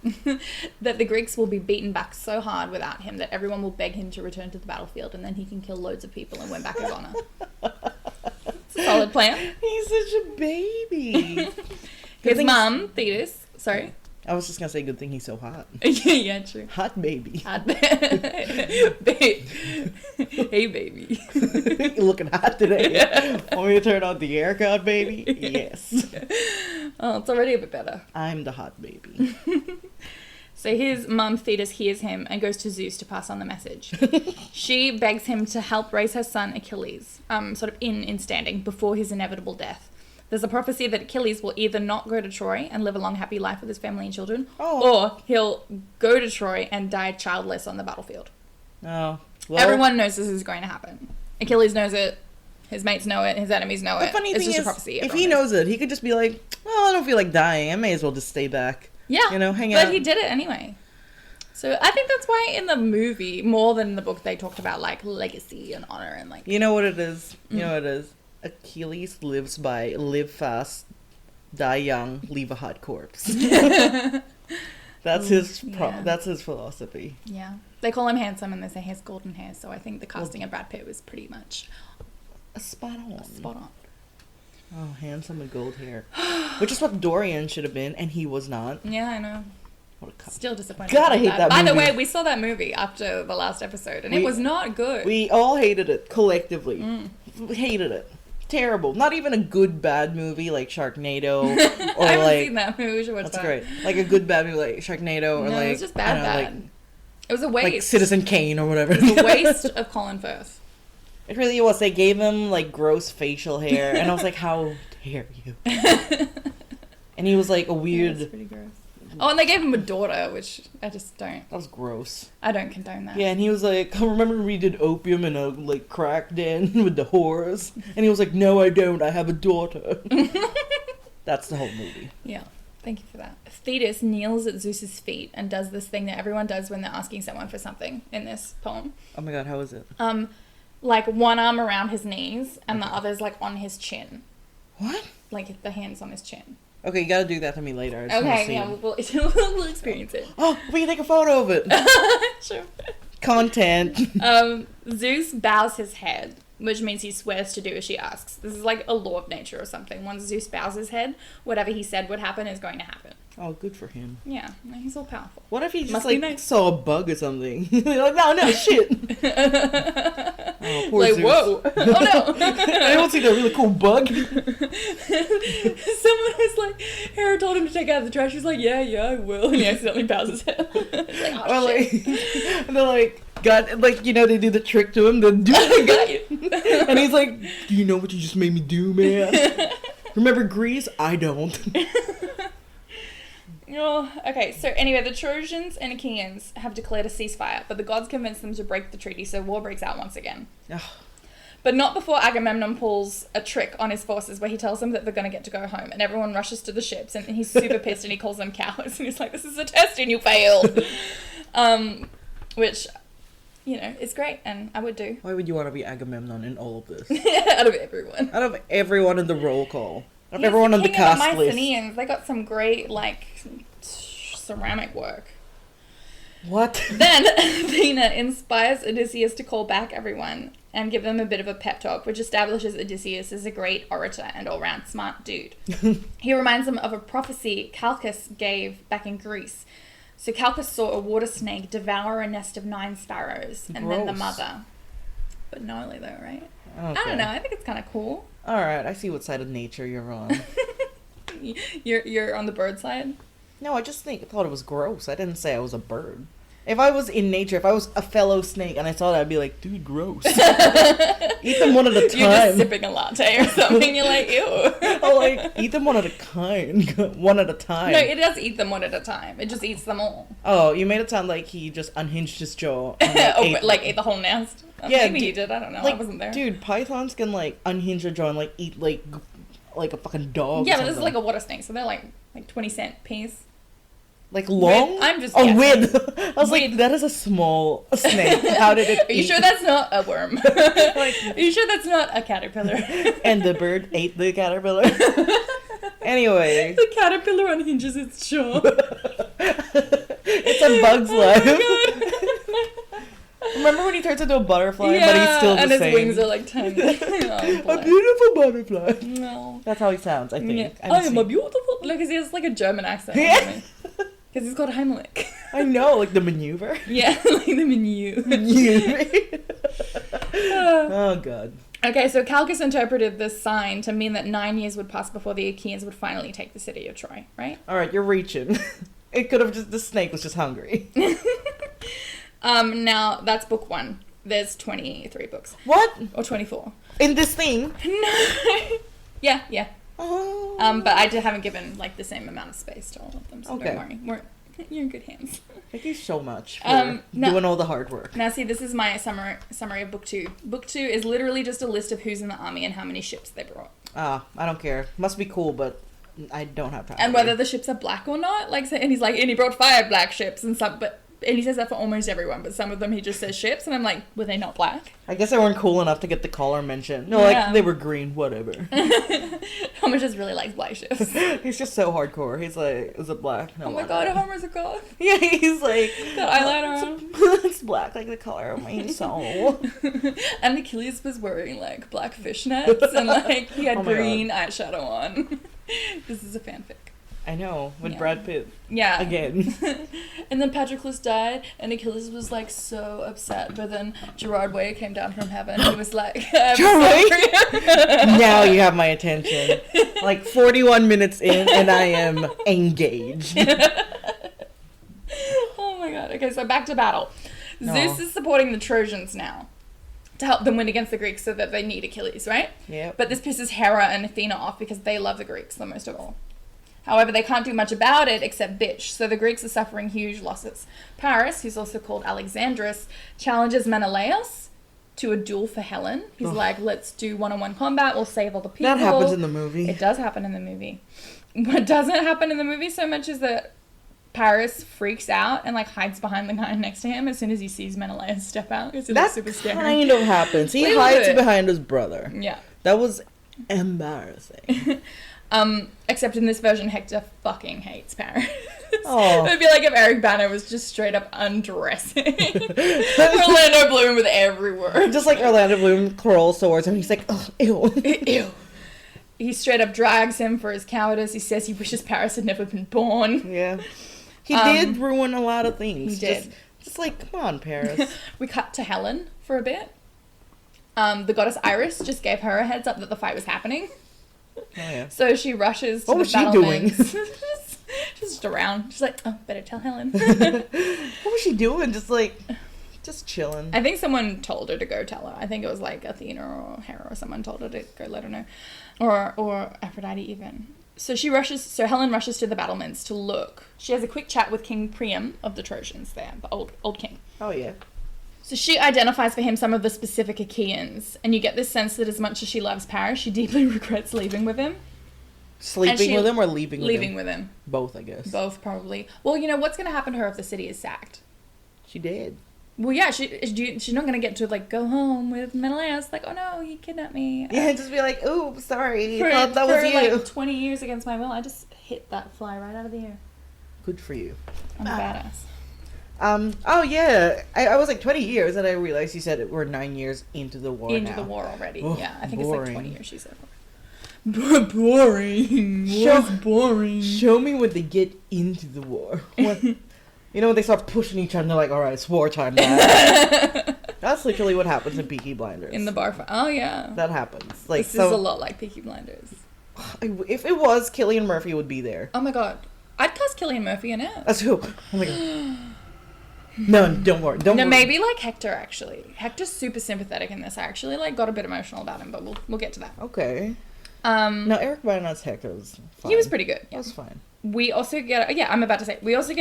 B: That the Greeks will be beaten back so hard without him that everyone will beg him to return to the battlefield, and then he can kill loads of people and win back his honor. It's a solid plan.
A: He's such a baby.
B: His mum, Thetis. Sorry.
A: I was just gonna say, good thing he's so hot.
B: Yeah, true.
A: Hot baby.
B: Hey, baby.
A: You're looking hot today. Want me to turn on the aircon, baby? Yes.
B: Oh, it's already a bit better.
A: I'm the hot baby.
B: So his mum, Thetis, hears him and goes to Zeus to pass on the message. She begs him to help raise her son Achilles, sort of in standing, before his inevitable death. There's a prophecy that Achilles will either not go to Troy and live a long, happy life with his family and children, or he'll go to Troy and die childless on the battlefield.
A: Oh.
B: Well, everyone knows this is going to happen. Achilles knows it. His mates know it. His enemies know it.
A: The funny
B: it's
A: thing
B: just
A: is,
B: a prophecy.
A: if he knows it, he could just be like, well, I don't feel like dying. I may as well just stay back.
B: Yeah.
A: Hang out.
B: But he did it anyway. So I think that's why in the movie, more than in the book, they talked about, like, legacy and honor and, like...
A: You know what it is? Achilles lives by live fast, die young, leave a hot corpse. That's his philosophy.
B: Yeah. They call him handsome and they say he has golden hair, so I think the casting of Brad Pitt was pretty much
A: spot on. Oh, handsome with gold hair. Which is what Dorian should have been, and he was not.
B: Yeah, I know.
A: What a
B: Still disappointed.
A: God, I hate that movie.
B: By the way, we saw that movie after the last episode, and it was not good.
A: We all hated it, collectively. We hated it. Terrible. Not even a good bad movie like Sharknado, or
B: I haven't seen that movie. We should watch
A: that's
B: that.
A: great. Like a good bad movie like Sharknado, or
B: it was just bad. It was a waste.
A: Like Citizen Kane or whatever.
B: It was a waste of Colin Firth.
A: It really was. They gave him like gross facial hair, and I was like, how dare you? And he was like a weird.
B: That's pretty gross. Oh, and they gave him a daughter, which I just don't.
A: That was gross.
B: I don't condone that.
A: Yeah, and he was like, I remember we did opium in a like crack den with the whores, and he was like, no, I don't. I have a daughter. That's the whole movie.
B: Yeah. Thank you for that. Thetis kneels at Zeus's feet and does this thing that everyone does when they're asking someone for something in this poem.
A: Oh my god, how is it?
B: like one arm around his knees and the other's like on his chin.
A: What?
B: Like the hands on his chin.
A: Okay, you gotta do that to me later. I just wanna
B: Okay,
A: see
B: yeah,
A: it.
B: we'll experience it.
A: Oh, we can take a photo of it.
B: Sure.
A: Content.
B: Zeus bows his head, which means he swears to do as she asks. This is like a law of nature or something. Once Zeus bows his head, whatever he said would happen is going to happen.
A: Oh, good for him.
B: Yeah, he's all powerful.
A: What if he just
B: Must be
A: like
B: nice.
A: saw a bug or something? Like, no, shit. Oh, poor
B: Like,
A: Zeus.
B: whoa. Oh no.
A: I don't see that really cool bug.
B: Someone was like, Hera told him to take out the trash. He's like, yeah, I will. And he accidentally bows his head. It's like,
A: Or
B: oh,
A: like,
B: shit.
A: they're like, God, like, you know, they do the trick to him. They do
B: I got you.
A: and he's like, do you know what you just made me do, man? Remember Greece? I don't.
B: Oh, okay, so anyway, the Trojans and Achaeans have declared a ceasefire, but the gods convince them to break the treaty, so war breaks out once again.
A: Ugh.
B: But not before Agamemnon pulls a trick on his forces where he tells them that they're going to get to go home, and everyone rushes to the ships, and he's super pissed, and he calls them cowards, and he's like, this is a test and you failed. Which, you know, is great, and I would do.
A: Why would you want to be Agamemnon in all of this?
B: Out of everyone.
A: Out of everyone in the roll call. Of
B: He's
A: everyone
B: the
A: on the
B: king of
A: cast list.
B: Mycenaeans. They got some great, like, ceramic work.
A: What?
B: Then Athena inspires Odysseus to call back everyone and give them a bit of a pep talk, which establishes Odysseus as a great orator and all-round smart dude. He reminds them of a prophecy Calchas gave back in Greece. So Calchas saw a water snake devour a nest of 9 sparrows and then the
A: Gross.
B: mother. But gnarly though, right?
A: Okay.
B: I don't know. I think it's kind of cool.
A: Alright, I see what side of nature you're on.
B: You're on the bird side?
A: No, I just thought it was gross. I didn't say I was a bird. If I was in nature, if I was a fellow snake and I saw that, I'd be like, dude, gross. Eat them one at a time.
B: You're just sipping a latte or something. You're like, ew.
A: Oh, like, eat them one at a kind. One at a time.
B: No, it does eat them one at a time. It just eats them all.
A: Oh, you made it sound like he just unhinged his jaw. And,
B: Ate the whole nest.
A: Yeah,
B: Maybe he did. I don't know. I wasn't there.
A: Dude, pythons can, like, unhinge their jaw and, like, eat, like a fucking dog.
B: Yeah,
A: or
B: but this is
A: something.
B: like a water snake, so they're like 20-cent piece.
A: Like long?
B: Width? I'm just
A: Oh,
B: guessing.
A: width. I was like,
B: Width.
A: that is a small snake. How did it
B: Are you
A: eat?
B: sure that's not a worm? Are you sure that's not a caterpillar?
A: And the bird ate the caterpillar. Anyway.
B: The caterpillar unhinges its jaw.
A: It's a bug's life. Remember when he turns into a butterfly, but he's still the
B: and
A: same?
B: his wings are like tiny. Oh,
A: A
B: boy.
A: beautiful butterfly.
B: No.
A: That's how he sounds, I think.
B: Yeah.
A: I'm
B: I am
A: seeing-
B: a beautiful... Look, he has like a German accent.
A: Yeah.
B: Because he's called Heimlich.
A: I know, like the maneuver.
B: Yeah, like the menu.
A: Maneuver. Oh, God.
B: Okay, so Calchas interpreted this sign to mean that 9 years would pass before the Achaeans would finally take the city of Troy, right?
A: Alright, you're reaching. It could have just... The snake was just hungry.
B: Now, that's book 1. There's 23 books.
A: What?
B: Or 24.
A: In this thing?
B: No. Yeah.
A: Oh.
B: But I haven't given, like, the same amount of space to all of them, so
A: Okay.
B: don't worry. You're in good hands.
A: Thank you so much for
B: no-
A: doing all the hard work.
B: Now, see, this is my summary of book 2. Book 2 is literally just a list of who's in the army and how many ships they brought.
A: Ah, I don't care. Must be cool, but I don't have time.
B: And whether the ships are black or not. Like, so, and he's like, and he brought 5 black ships and some, and he says that for almost everyone, but some of them he just says ships, and I'm like, were they not black?
A: I guess they weren't cool enough to get the collar mentioned. No,
B: Yeah.
A: like, they were green, whatever.
B: Homer just really likes black ships.
A: He's just so hardcore. He's like, is it black? No,
B: Oh my
A: why
B: god,
A: not?
B: Homer's a god.
A: Yeah, he's like,
B: Got eyeliner on.
A: it's black like the color of my soul.
B: And Achilles was wearing like black fishnets and like he had
A: Oh my
B: green eyeshadow on. This is a fanfic.
A: I know, with
B: Yeah.
A: Brad Pitt.
B: Yeah.
A: Again.
B: And then Patroclus died, and Achilles was like so upset. But then Gerard Way came down from heaven. He was like, I'm
A: Gerard
B: sorry.
A: Now you have my attention. Like 41 minutes in, and I am engaged.
B: Oh my god. Okay, so back to battle.
A: No.
B: Zeus is supporting the Trojans now to help them win against the Greeks so that they need Achilles, right?
A: Yep.
B: But this pisses Hera and Athena off because they love the Greeks the most of all. However, they can't do much about it except bitch, so the Greeks are suffering huge losses. Paris, who's also called Alexandrus, challenges Menelaus to a duel for Helen. He's like, let's do one-on-one combat, we'll save all the people.
A: That happens in the movie.
B: It does happen in the movie. What doesn't happen in the movie so much is that Paris freaks out and like hides behind the guy next to him as soon as he sees Menelaus step out because he looks super scary.
A: That kind of happens. He hides behind his brother.
B: Yeah.
A: That was embarrassing.
B: Except in this version, Hector fucking hates Paris.
A: Oh.
B: It would be like if Eric Bana was just straight up undressing Orlando Bloom with every word.
A: Just like Orlando Bloom crawls towards him, he's like, oh, ew.
B: Ew. He straight up drags him for his cowardice. He says he wishes Paris had never been born.
A: Yeah. He did ruin a lot of things.
B: He did.
A: Just like, come on, Paris.
B: We cut to Helen for a bit. The goddess Iris just gave her a heads up that the fight was happening.
A: Oh, yeah.
B: So she rushes to
A: what
B: the
A: was she doing?
B: Just around. She's like, oh, better tell Helen.
A: What was she doing? Just chilling.
B: I think someone told her to go tell her. I think it was like Athena or Hera or someone told her to go let her know. Or Aphrodite even. So Helen rushes to the battlements to look. She has a quick chat with King Priam of the Trojans there, the old king.
A: Oh, yeah.
B: So she identifies for him some of the specific Achaeans, and you get this sense that as much as she loves Paris, she deeply regrets leaving with him.
A: Sleeping with him or leaving with him?
B: Leaving with him.
A: Both, I guess.
B: Both, probably. Well, you know, what's going to happen to her if the city is sacked?
A: She did.
B: Well, yeah, she's not going to get to, like, go home with Menelaus. Like, oh, no, he kidnapped me.
A: Yeah, just be like, ooh, sorry. I thought that was you.
B: For, like, 20 years against my will, I just hit that fly right out of the air.
A: Good for you.
B: I'm a badass.
A: Oh, yeah. I was like 20 years, and I realized you said we're 9 years into the war
B: Into the war already.
A: Oh,
B: yeah, I think
A: boring.
B: it's like 20 years, she said. Boring. War's boring.
A: Show me when they get into the war. You know, when they start pushing each other, and they're like, all right, it's wartime now. That's literally what happens in Peaky Blinders.
B: In the bar fight. Oh, yeah.
A: That happens. Like,
B: this is a lot like Peaky Blinders.
A: If it was, Cillian Murphy would be there.
B: Oh, my God. I'd cast Cillian Murphy in it.
A: That's who. Oh, my God. No, don't worry. Don't worry.
B: Maybe like Hector, actually. Hector's super sympathetic in this. I actually like got a bit emotional about him, but we'll get to that.
A: Okay. No, Eric Bana's Hector was fine.
B: He was pretty good. Yeah.
A: That was fine.
B: We also get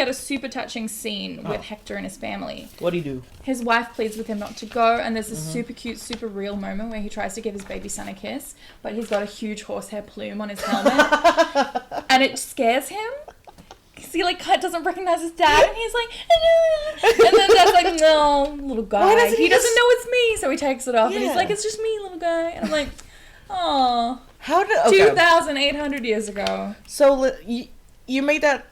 B: a super touching scene with Hector and his family.
A: What'd he do?
B: His wife pleads with him not to go, and there's this super cute, super real moment where he tries to give his baby son a kiss, but he's got a huge horsehair plume on his helmet, and it scares him. He like doesn't recognize his dad, and he's like, and then dad's like, no, little guy. He doesn't know it's me, so he takes it off, and he's like, it's just me, little guy. And I'm like, oh, 2,800 years ago.
A: So you made that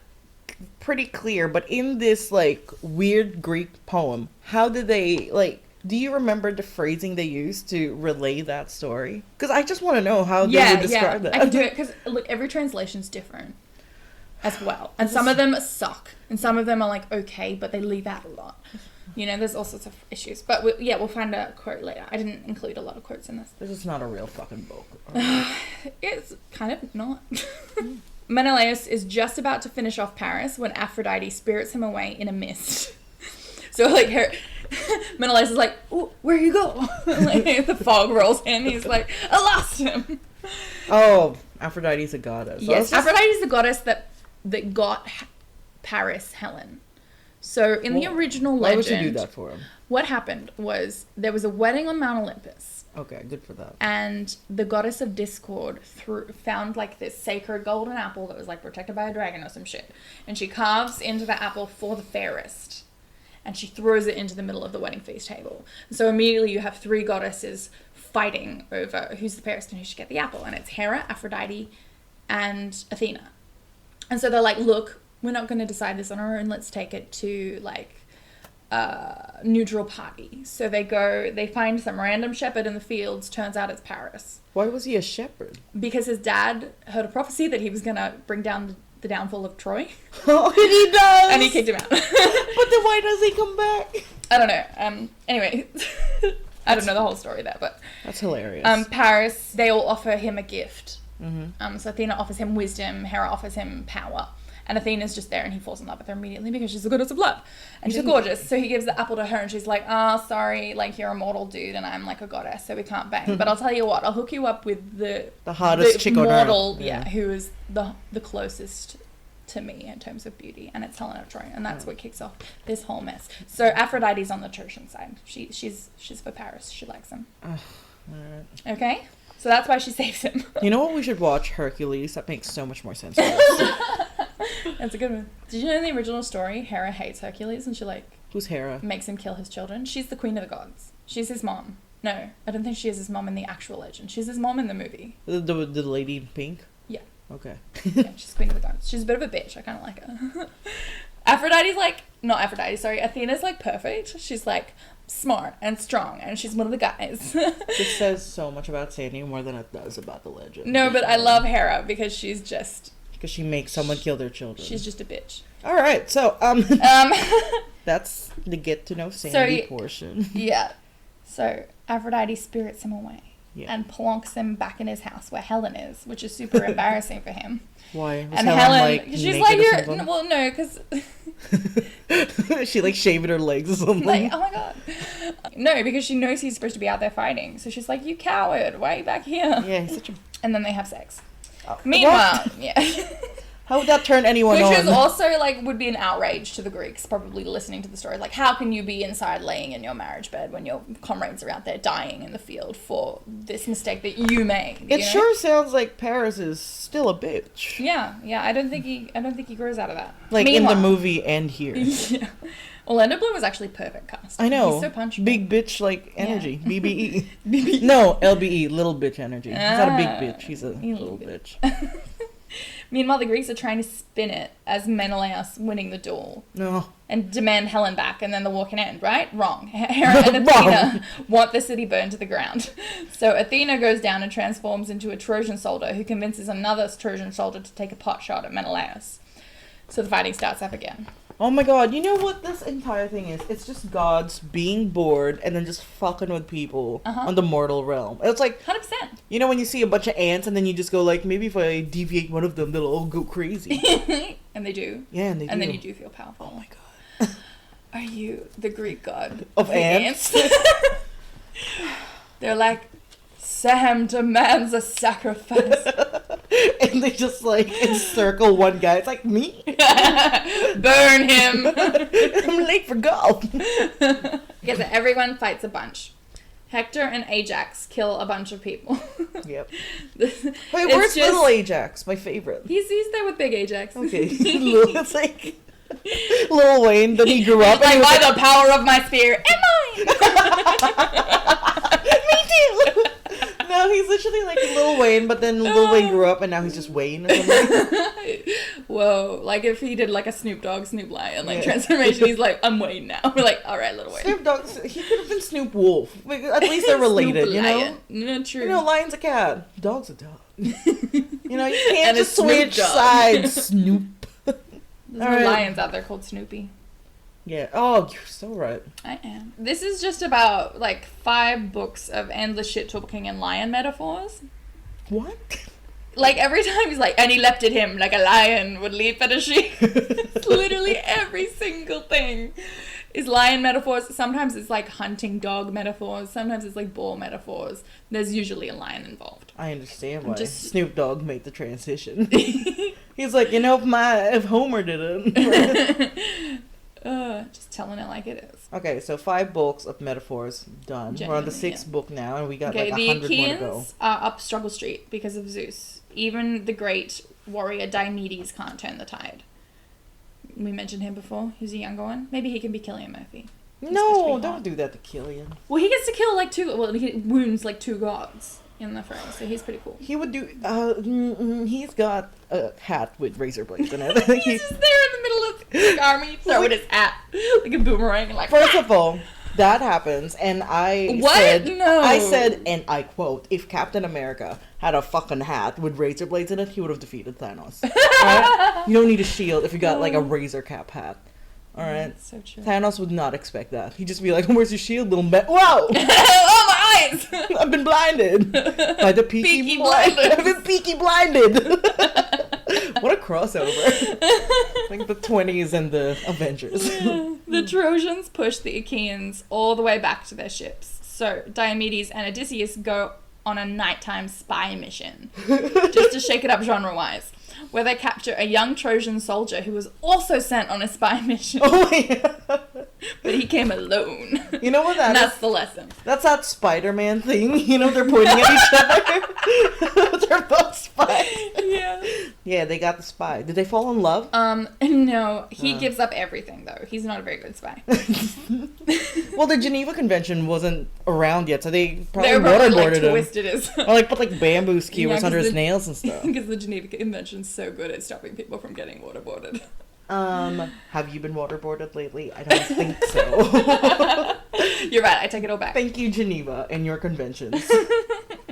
A: pretty clear, but in this like weird Greek poem, how did they like? Do you remember the phrasing they used to relay that story? Because I just want to know how they would describe that.
B: I can do it because look, every translation's different as well, and some of them suck, and some of them are like okay, but they leave out a lot. You know, there's all sorts of issues. But we'll find a quote later. I didn't include a lot of quotes in this.
A: This is not a real fucking book.
B: It's kind of not. Menelaus is just about to finish off Paris when Aphrodite spirits him away in a mist. So like Menelaus is like, "Ooh, where you go?" Like the fog rolls in. He's like, "I lost him."
A: Oh, Aphrodite's a goddess.
B: Yes, Aphrodite's the goddess that got Paris Helen. So in the original legend, why would you do that for him? What happened was there was a wedding on Mount Olympus.
A: Okay, good for that.
B: And the goddess of discord found like this sacred golden apple that was like protected by a dragon or some shit. And she carves into the apple for the fairest. And she throws it into the middle of the wedding feast table. And so immediately you have three goddesses fighting over who's the fairest and who should get the apple. And it's Hera, Aphrodite, and Athena. And so they're like, look, we're not going to decide this on our own. Let's take it to like neutral party. So they find some random shepherd in the fields. Turns out it's Paris.
A: Why was he a shepherd?
B: Because his dad heard a prophecy that he was going to bring down the downfall of Troy.
A: Oh, and he does!
B: And he kicked him out.
A: But then why does he come back?
B: I don't know. Anyway, I don't know the whole story there, but...
A: That's hilarious.
B: Paris, they all offer him a gift.
A: Mm-hmm.
B: So Athena offers him wisdom, Hera offers him power. And Athena's just there and he falls in love with her immediately because she's the goddess of love. And she's gorgeous. So he gives the apple to her and she's like, sorry, like you're a mortal dude and I'm like a goddess, so we can't bang. But I'll tell you what, I'll hook you up with the
A: hottest chick on earth.
B: Mortal, who is the closest to me in terms of beauty. And it's Helena of Troy. And that's what kicks off this whole mess. So Aphrodite's on the Trojan side. She's for Paris. She likes him.
A: Alright.
B: Okay? So that's why she saves him.
A: You know what? We should watch Hercules. That makes so much more sense to us.
B: That's a good one. Did you know in the original story, Hera hates Hercules and she like
A: Who's Hera?
B: makes him kill his children? She's the queen of the gods. She's his mom. No, I don't think she is his mom in the actual legend. She's his mom in the movie.
A: The lady in pink?
B: Yeah.
A: Okay.
B: Yeah, she's queen of the gods. She's a bit of a bitch. I kind of like her. Aphrodite's like, not Aphrodite, sorry. Athena's like perfect. She's like smart and strong and she's one of the guys.
A: This says so much about Sandy more than it does about the legend.
B: No, but I love Hera because she's just...
A: Because she makes someone kill their children.
B: She's just a bitch.
A: All right, so that's the get to know Sandy portion.
B: Yeah. So Aphrodite spirits him away
A: Yeah.
B: and plonks him back in his house where Helen is, which is super embarrassing for him.
A: Why? Was
B: And
A: Helen,
B: Helen,
A: like,
B: she's
A: naked
B: like,
A: or
B: you're
A: something?
B: well, no, because
A: She like shaving her legs or something.
B: like, oh my god, no, because she knows he's supposed to be out there fighting. So she's like, you coward, why are you back here?
A: Yeah, he's such a.
B: And then they have sex.
A: Oh,
B: Meanwhile,
A: what?
B: yeah.
A: How would that turn anyone
B: Which
A: on?
B: is also, like, would be an outrage to the Greeks, probably listening to the story. Like, how can you be inside laying in your marriage bed when your comrades are out there dying in the field for this mistake that you made?
A: It
B: know?
A: sure sounds like Paris is still a bitch.
B: Yeah, I don't think he grows out of that.
A: Like
B: Meanwhile,
A: in the movie and here.
B: Yeah. Orlando Bloom was actually perfect cast.
A: I know.
B: He's so punchable.
A: Big bitch like energy.
B: Yeah.
A: BBE.
B: BBE.
A: No, LBE. Little bitch energy. He's not a big
B: Ah,
A: bitch. He's a little bitch.
B: Meanwhile, the Greeks are trying to spin it as Menelaus winning the duel
A: No.
B: and demand Helen back, and then the war can end, right? Wrong. Hera and Athena want the city burned to the ground. So Athena goes down and transforms into a Trojan soldier who convinces another Trojan soldier to take a pot shot at Menelaus. So the fighting starts up again.
A: Oh my god, you know what this entire thing is? It's just gods being bored and then just fucking with people on the mortal realm. It's like,
B: 100%.
A: you know when you see a bunch of ants and then you just go like, maybe if I deviate one of them, they'll all go crazy.
B: And they do.
A: Yeah, and they do.
B: And then you do feel powerful.
A: Oh my god.
B: Are you the Greek god
A: Of
B: the
A: ants?
B: They're like, Sam demands a sacrifice.
A: And they just like encircle one guy. It's like, me?
B: Burn him.
A: I'm late for golf.
B: Yeah, so everyone fights a bunch. Hector and Ajax kill a bunch of people.
A: Yep.
B: It's
A: Wait, where's
B: just-
A: little Ajax? My favorite.
B: He's there with big Ajax.
A: Okay. It's like Lil Wayne, then he grew
B: He's
A: up and
B: like,
A: he was
B: by the power of my spear, and mine.
A: Me too. No, he's literally like Lil Wayne, but then Lil Wayne grew up and now he's just Wayne or something.
B: Whoa, like if he did like a Snoop Dogg, Snoop Lion, like
A: Yeah.
B: transformation, he's like, I'm Wayne now. We're like, alright, little Wayne.
A: Snoop Dogg, he could have been Snoop Wolf. Like, at least they're related,
B: Snoop
A: you know?
B: Lion. No, true.
A: You know, lion's a cat, dog's a dog. You know, you can't
B: And a
A: just
B: Snoop
A: switch
B: dog.
A: sides, Snoop.
B: There's no
A: Alright.
B: lions out there called Snoopy.
A: Yeah, oh, you're so right.
B: I am. This is just about like 5 books of endless shit talking and lion metaphors.
A: What?
B: Like every time he's like, and he leapt at him like a lion would leap at a sheep. It's literally every single thing is lion metaphors. Sometimes it's like hunting dog metaphors. Sometimes it's like bull metaphors. There's usually a lion involved.
A: I understand why
B: Just-
A: Snoop Dogg made the transition. He's like, you know, if Homer did it.
B: Just telling it like it is.
A: Okay, so 5 books of metaphors done. We're on the
B: Genuinely,
A: 6th book now, and we got
B: Okay,
A: like
B: the
A: 100 more to go.
B: Achaeans are up Struggle Street because of Zeus. Even the great warrior Diomedes can't turn the tide. We mentioned him before. He's a younger one. Maybe he can be Cillian Murphy. He's supposed
A: No,
B: to be
A: don't
B: hot.
A: do that to Killian.
B: Well, he gets to kill like 2. Well, he wounds like 2 gods in the fray, so he's pretty cool.
A: He would do. He's got a hat with razor blades in it.
B: He's just there in the middle of the army, throwing his hat like a boomerang, and like.
A: First of all, that happens, and I
B: What?
A: said,
B: No.
A: I said, and I quote, if Captain America had a fucking hat with razor blades in it, he would have defeated Thanos. Alright? You don't need a shield if you got like a razor cap hat. Alright?
B: So true.
A: Thanos would not expect that. He'd just be like, where's your shield, little man? Whoa!
B: Oh, my eyes!
A: I've been blinded by the
B: Peaky
A: blinded.
B: blinders.
A: I've been peaky blinded. What a crossover! Like the 20s and the Avengers.
B: The Trojans push the Achaeans all the way back to their ships. So Diomedes and Odysseus go on a nighttime spy mission, just to shake it up genre-wise, where they capture a young Trojan soldier who was also sent on a spy mission.
A: Oh my god.
B: But he came alone.
A: You know what that
B: That's
A: is?
B: the lesson.
A: That's that Spider-Man thing. You know, they're pointing at each other. They're both spies.
B: Yeah.
A: Yeah, they got the spy. Did they fall in love?
B: No. He gives up everything, though. He's not a very good spy.
A: Well, the Geneva Convention wasn't around yet, so they probably
B: They're probably,
A: waterboarded
B: like,
A: him.
B: twisted his...
A: Or, like, put, like, bamboo skewers
B: Yeah,
A: under
B: 'cause
A: his
B: the-
A: nails and stuff.
B: Because the Geneva Convention's so good at stopping people from getting waterboarded.
A: Have you been waterboarded lately? I don't think so.
B: You're right, I take it all back.
A: Thank you, Geneva, and your conventions.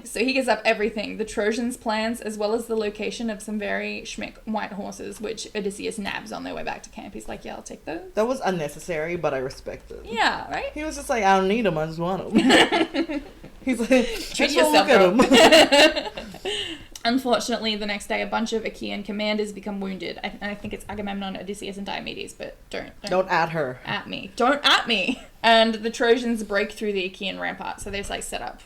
B: So he gives up everything, the Trojans' plans, as well as the location of some very schmick white horses, which Odysseus nabs on their way back to camp. He's like, yeah, I'll take those.
A: That was unnecessary, but I respect it.
B: Yeah, right?
A: He was just like, I don't need them, I just want them. He's like,
B: Treat
A: let's go look
B: yourself,
A: at them.
B: Unfortunately, the next day, a bunch of Achaean commanders become wounded. I think it's Agamemnon, Odysseus, and Diomedes, but
A: Don't at her.
B: at me. Don't at me! And the Trojans break through the Achaean rampart, so they've like set up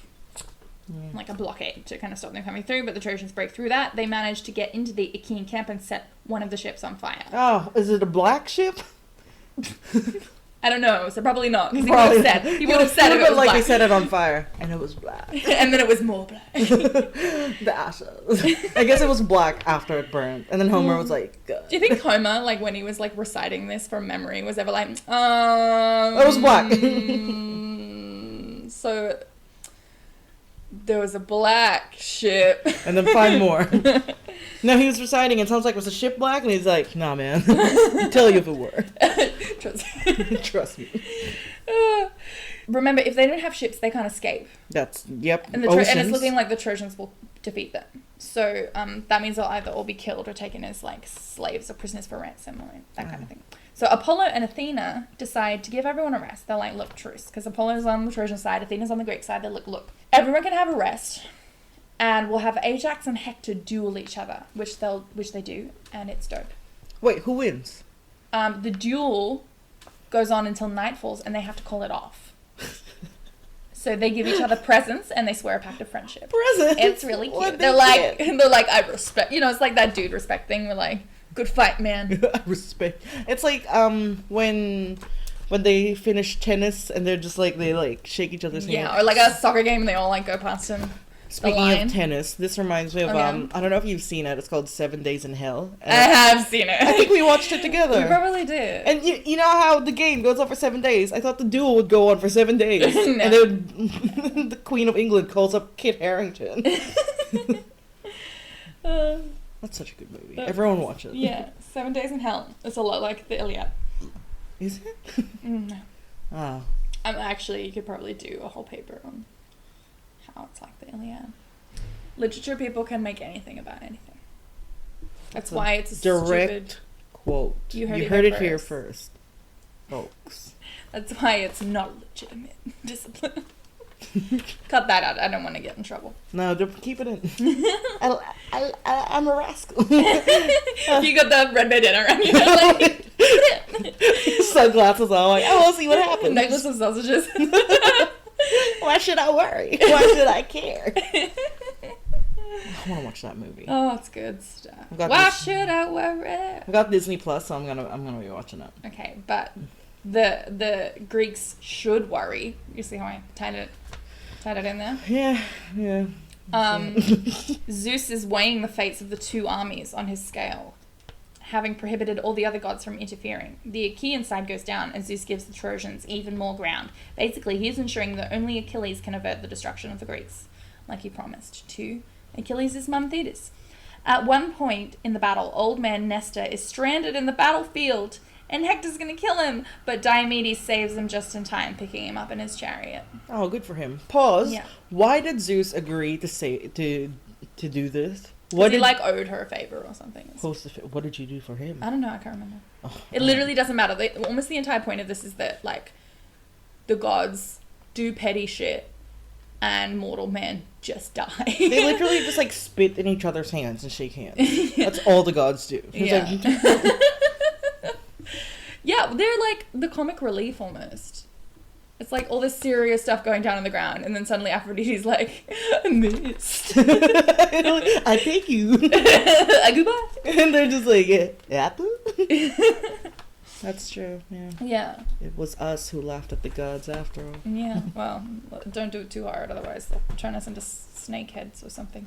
B: like a blockade to kind of stop them coming through, but the Trojans break through that. They manage to get into the Achaean camp and set one of the ships on fire.
A: Oh, is it a black ship?
B: I don't know, so probably not, because
A: Probably
B: he would have said if it was
A: like
B: black.
A: they set it on fire, and it was black.
B: And then it was more black.
A: The ashes. I guess it was black after it burned, and then Homer was like, "Good."
B: Do you think Homer, like when he was like reciting this from memory, was ever like,
A: It was black.
B: So there was a black ship.
A: And then 5 more. No, he was reciting. It sounds like, was the ship black? And he's like, nah, man. Tell you if it were. Trust me.
B: Remember, if they don't have ships, they can't escape.
A: Yep.
B: And and it's looking like the Trojans will defeat them. So that means they'll either all be killed or taken as like slaves or prisoners for ransom or that kind of thing. So Apollo and Athena decide to give everyone a rest. They're like, look, truce. Because Apollo's on the Trojan side, Athena's on the Greek side. They're like, look, everyone can have a rest. And we'll have Ajax and Hector duel each other, which they do, and it's dope.
A: Wait, who wins?
B: The duel goes on until night falls, and they have to call it off. So they give each other presents, and they swear a pact of friendship.
A: Presents?
B: It's really cute.
A: What'd
B: They're
A: they
B: like, I respect. You know, it's like that dude respect thing. We're like, good fight, man.
A: I respect. It's like when they finish tennis and they're just like, they like shake each other's hands.
B: Yeah, or like a soccer game, and they all like go past him.
A: Speaking of tennis, this reminds me of,
B: Okay.
A: I don't know if you've seen it, it's called 7 Days in Hell.
B: I have seen it.
A: I think we watched it together.
B: We probably did.
A: And you know how the game goes on for 7 days? I thought the duel would go on for 7 days.
B: No.
A: And then the Queen of England calls up Kit Harington. That's such a good movie. Everyone watch it.
B: Yeah, 7 Days in Hell. It's a lot like the Illiad.
A: Is it?
B: No.
A: Oh.
B: Actually, you could probably do a whole paper on how it's like the Illiad. Literature people can make anything about anything. That's why it's a
A: direct
B: stupid...
A: quote.
B: You
A: You
B: heard
A: heard
B: it
A: it here
B: first.
A: first, folks.
B: That's why it's not legitimate discipline. Cut that out. I don't want to get in trouble.
A: No, keep it in. I'm a rascal.
B: You got the red bandana around you. Like,
A: Sunglasses on, like, I want to see what happens.
B: necklace of sausages.
A: Why should I worry? Why should I care? I want to watch that movie.
B: Oh, it's good stuff.
A: got
B: Why
A: this-
B: should I worry?
A: I got Disney Plus, so I'm gonna be watching it.
B: Okay, but the Greeks should worry. You see how I tied it in there?
A: Yeah.
B: Zeus is weighing the fates of the two armies on his scale, having prohibited all the other gods from interfering. The Achaean side goes down, and Zeus gives the Trojans even more ground. Basically, he's ensuring that only Achilles can avert the destruction of the Greeks, like he promised to Achilles' mum Thetis. At one point in the battle, old man Nestor is stranded in the battlefield, and Hector's gonna kill him, but Diomedes saves him just in time, picking him up in his chariot.
A: Oh, good for him. Pause.
B: Yeah.
A: Why did Zeus agree to do this?
B: What he like owed her a favor or something.
A: What did you do for him?
B: I don't know. I can't remember.
A: Oh,
B: It literally doesn't matter. Almost the entire point of this is that like the gods do petty shit, and mortal men just die.
A: They literally just like spit in each other's hands and shake hands. That's all the gods do. It's
B: Yeah.
A: like,
B: Yeah, they're like the comic relief almost. It's like all this serious stuff going down on the ground, and then suddenly Aphrodite's like, I missed.
A: I take you.
B: Goodbye.
A: And they're just like, apple? That's true, yeah.
B: Yeah.
A: It was us who laughed at the gods after all.
B: Yeah, well, don't do it too hard, otherwise they'll turn us into snake heads or something.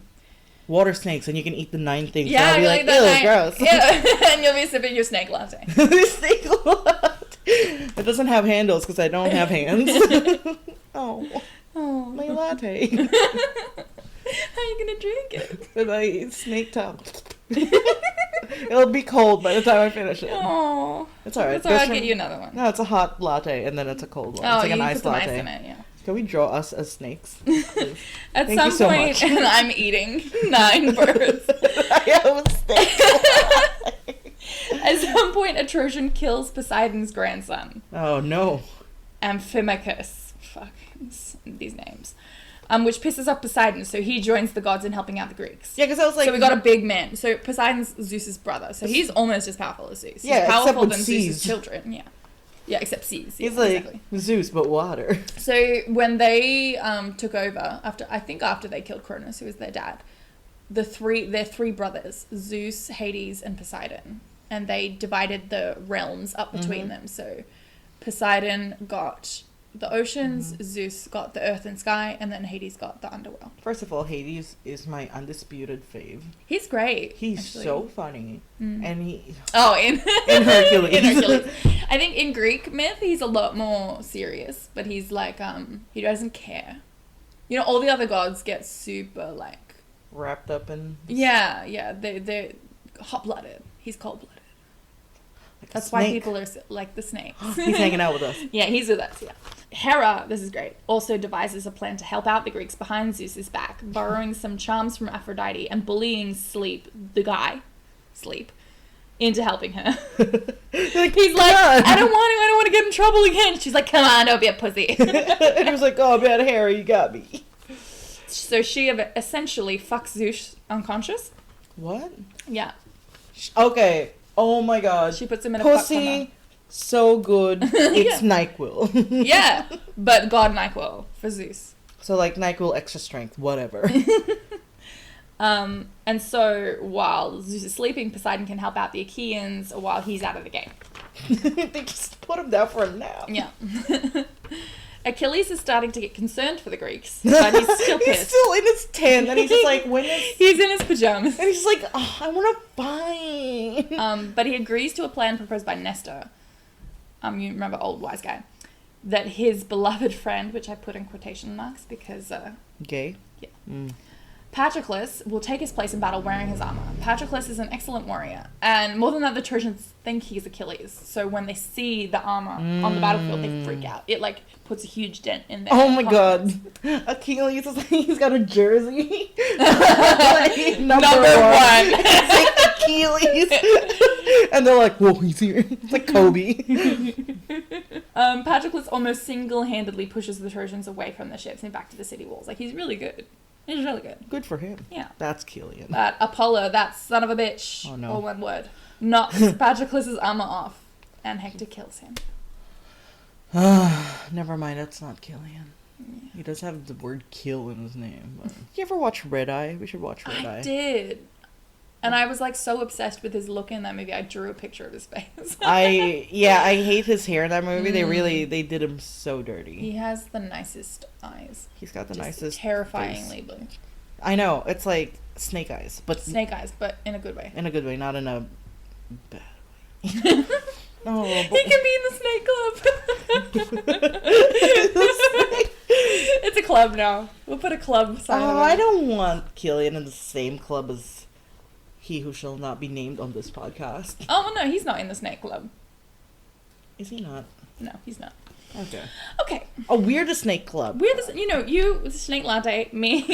A: Water snakes, and you can eat the 9 things.
B: Yeah,
A: I'll be like, ew, gross.
B: Yeah, and you'll be sipping your snake latte.
A: Snake latte. It doesn't have handles because I don't have hands. Oh, my latte.
B: How are you gonna drink it?
A: With a snake tongue. It'll be cold by the time I finish it.
B: Oh,
A: it's alright.
B: That's alright. I'll get you another one.
A: No, it's a hot latte, and then it's a cold one.
B: Oh,
A: it's like an
B: you
A: iced
B: put some
A: latte.
B: ice in it, yeah.
A: Can we draw us as snakes?
B: At
A: Thank
B: some
A: you so
B: point,
A: much.
B: and I'm eating 9 birds.
A: I am a snake.
B: At some point, a Trojan kills Poseidon's grandson,
A: Oh no.
B: Amphimachus. Fuck these names. Which pisses off Poseidon, so he joins the gods in helping out the Greeks.
A: Yeah, because I was like,
B: So we got a big man. So Poseidon's Zeus's brother. So he's almost as powerful as Zeus. He's
A: Yeah, except
B: powerful
A: with
B: than
A: seas.
B: Zeus's children. Yeah. Yeah, except seas.
A: he's
B: Yeah,
A: like
B: exactly.
A: Zeus, but water.
B: So when they took over after they killed Cronus, who was their dad, their 3 brothers, Zeus, Hades, and Poseidon, and they divided the realms up between them. So Poseidon got the oceans, Zeus got the earth and sky, and then Hades got the underworld.
A: First of all, Hades is my undisputed fave.
B: He's great.
A: He's
B: actually.
A: so funny, and he
B: Oh, in
A: in Hercules.
B: in Hercules. I think in Greek myth he's a lot more serious, but he's like he doesn't care. You know, all the other gods get super like
A: wrapped up in
B: yeah they're hot blooded. He's cold blooded.
A: like a
B: That's why
A: snake.
B: people are like the snakes.
A: He's hanging out with us.
B: Yeah, he's with us. Yeah. Hera, this is great, also devises a plan to help out the Greeks behind Zeus's back, borrowing some charms from Aphrodite and bullying Sleep, into helping her.
A: He's like,
B: He's like,
A: "Come on."
B: I don't want to get in trouble again. She's like, come on, don't be a pussy.
A: And he was like, oh man, Hera, you got me.
B: So she essentially fucks Zeus unconscious.
A: What?
B: Yeah.
A: Okay. Oh my god.
B: She puts him in a fuck coma.
A: Pussy, so good. It's NyQuil.
B: Yeah, but God NyQuil for Zeus.
A: So like NyQuil extra strength, whatever.
B: And so while Zeus is sleeping, Poseidon can help out the Achaeans while he's out of the game.
A: They just put him down for a nap.
B: Yeah. Achilles is starting to get concerned for the Greeks, but he's still
A: He's
B: pissed.
A: still in his tent, and he's just like, when is...
B: He's in his pajamas.
A: And he's like, oh, I want to fight.
B: But he agrees to a plan proposed by Nestor. You remember old wise guy, that his beloved friend, which I put in quotation marks because
A: Gay?
B: yeah.
A: Mm.
B: Patroclus will take his place in battle wearing his armor. Patroclus is an excellent warrior, and more than that, the Trojans think he's Achilles. So when they see the armor on the battlefield, they freak out. It like puts a huge dent in their
A: Oh my
B: confidence.
A: god. Achilles is like, he's got a jersey. Like, number one.
B: one.
A: It's like Achilles. And they're like, whoa, he's here. It's like Kobe.
B: Patroclus almost single-handedly pushes the Trojans away from the ships and back to the city walls. Like, he's really good. He's really good.
A: Good for him.
B: Yeah.
A: That's Killian.
B: But Apollo, that son of a bitch,
A: Oh, no.
B: all one word, knocks Patroclus's armor off, and Hector kills him.
A: Never mind, that's not Killian. He does have the word kill in his name. But... You ever watch Red Eye? We should watch Red Eye.
B: I did. And I was like so obsessed with his look in that movie, I drew a picture of his face.
A: I hate his hair in that movie. They did him so dirty.
B: He has the nicest eyes.
A: He's got the
B: Just
A: nicest
B: terrifyingly
A: face.
B: blue.
A: I know, it's like snake eyes, but
B: Snake eyes, but in a good way.
A: in a good way, not in a bad way. Oh,
B: He can be in the snake club. It's a club now. We'll put a club sign on
A: I
B: it.
A: don't want Killian in the same club as he who shall not be named on this podcast.
B: Oh, well, no, he's not in the snake club.
A: Is he not?
B: No, he's not.
A: Okay.
B: Okay.
A: Oh, we're the snake club.
B: We're the, you with the snake latte, me,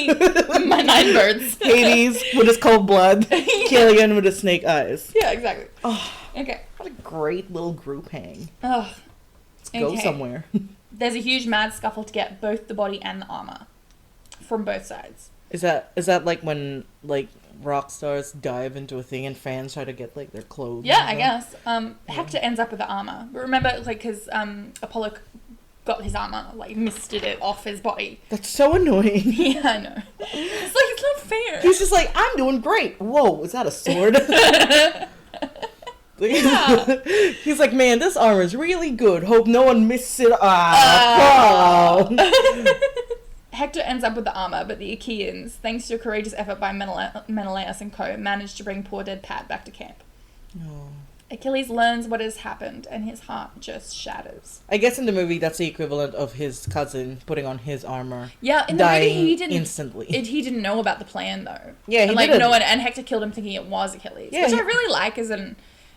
B: my 9 birds.
A: Hades with his cold blood. Killian with his snake eyes.
B: Yeah, exactly.
A: Oh,
B: Okay.
A: what a great little group hang.
B: Ugh.
A: Let's go
B: Okay.
A: somewhere.
B: There's a huge mad scuffle to get both the body and the armor from both sides.
A: Is that like when like rock stars dive into a thing and fans try to get like their clothes?
B: Yeah,
A: and
B: I
A: stuff?
B: guess. Hector ends up with the armor. But remember, like, because Apollo got his armor, like, misted it off his body.
A: That's so annoying.
B: Yeah, I know. It's like, it's not fair.
A: He's just like, I'm doing great. Whoa, is that a sword?
B: Yeah.
A: He's like, man, this armor's really good. Hope no one misses it. Oh.
B: Hector ends up with the armor, but the Achaeans, thanks to a courageous effort by Menelaus and co, managed to bring poor dead Pat back to camp.
A: Oh.
B: Achilles learns what has happened, and his heart just shatters.
A: I guess in the movie, that's the equivalent of his cousin putting on his armor.
B: Yeah, in the movie, he didn't
A: instantly.
B: He didn't know about the plan though.
A: Yeah, he
B: and, like
A: didn't.
B: no one, and Hector killed him thinking it was Achilles, which I really like as an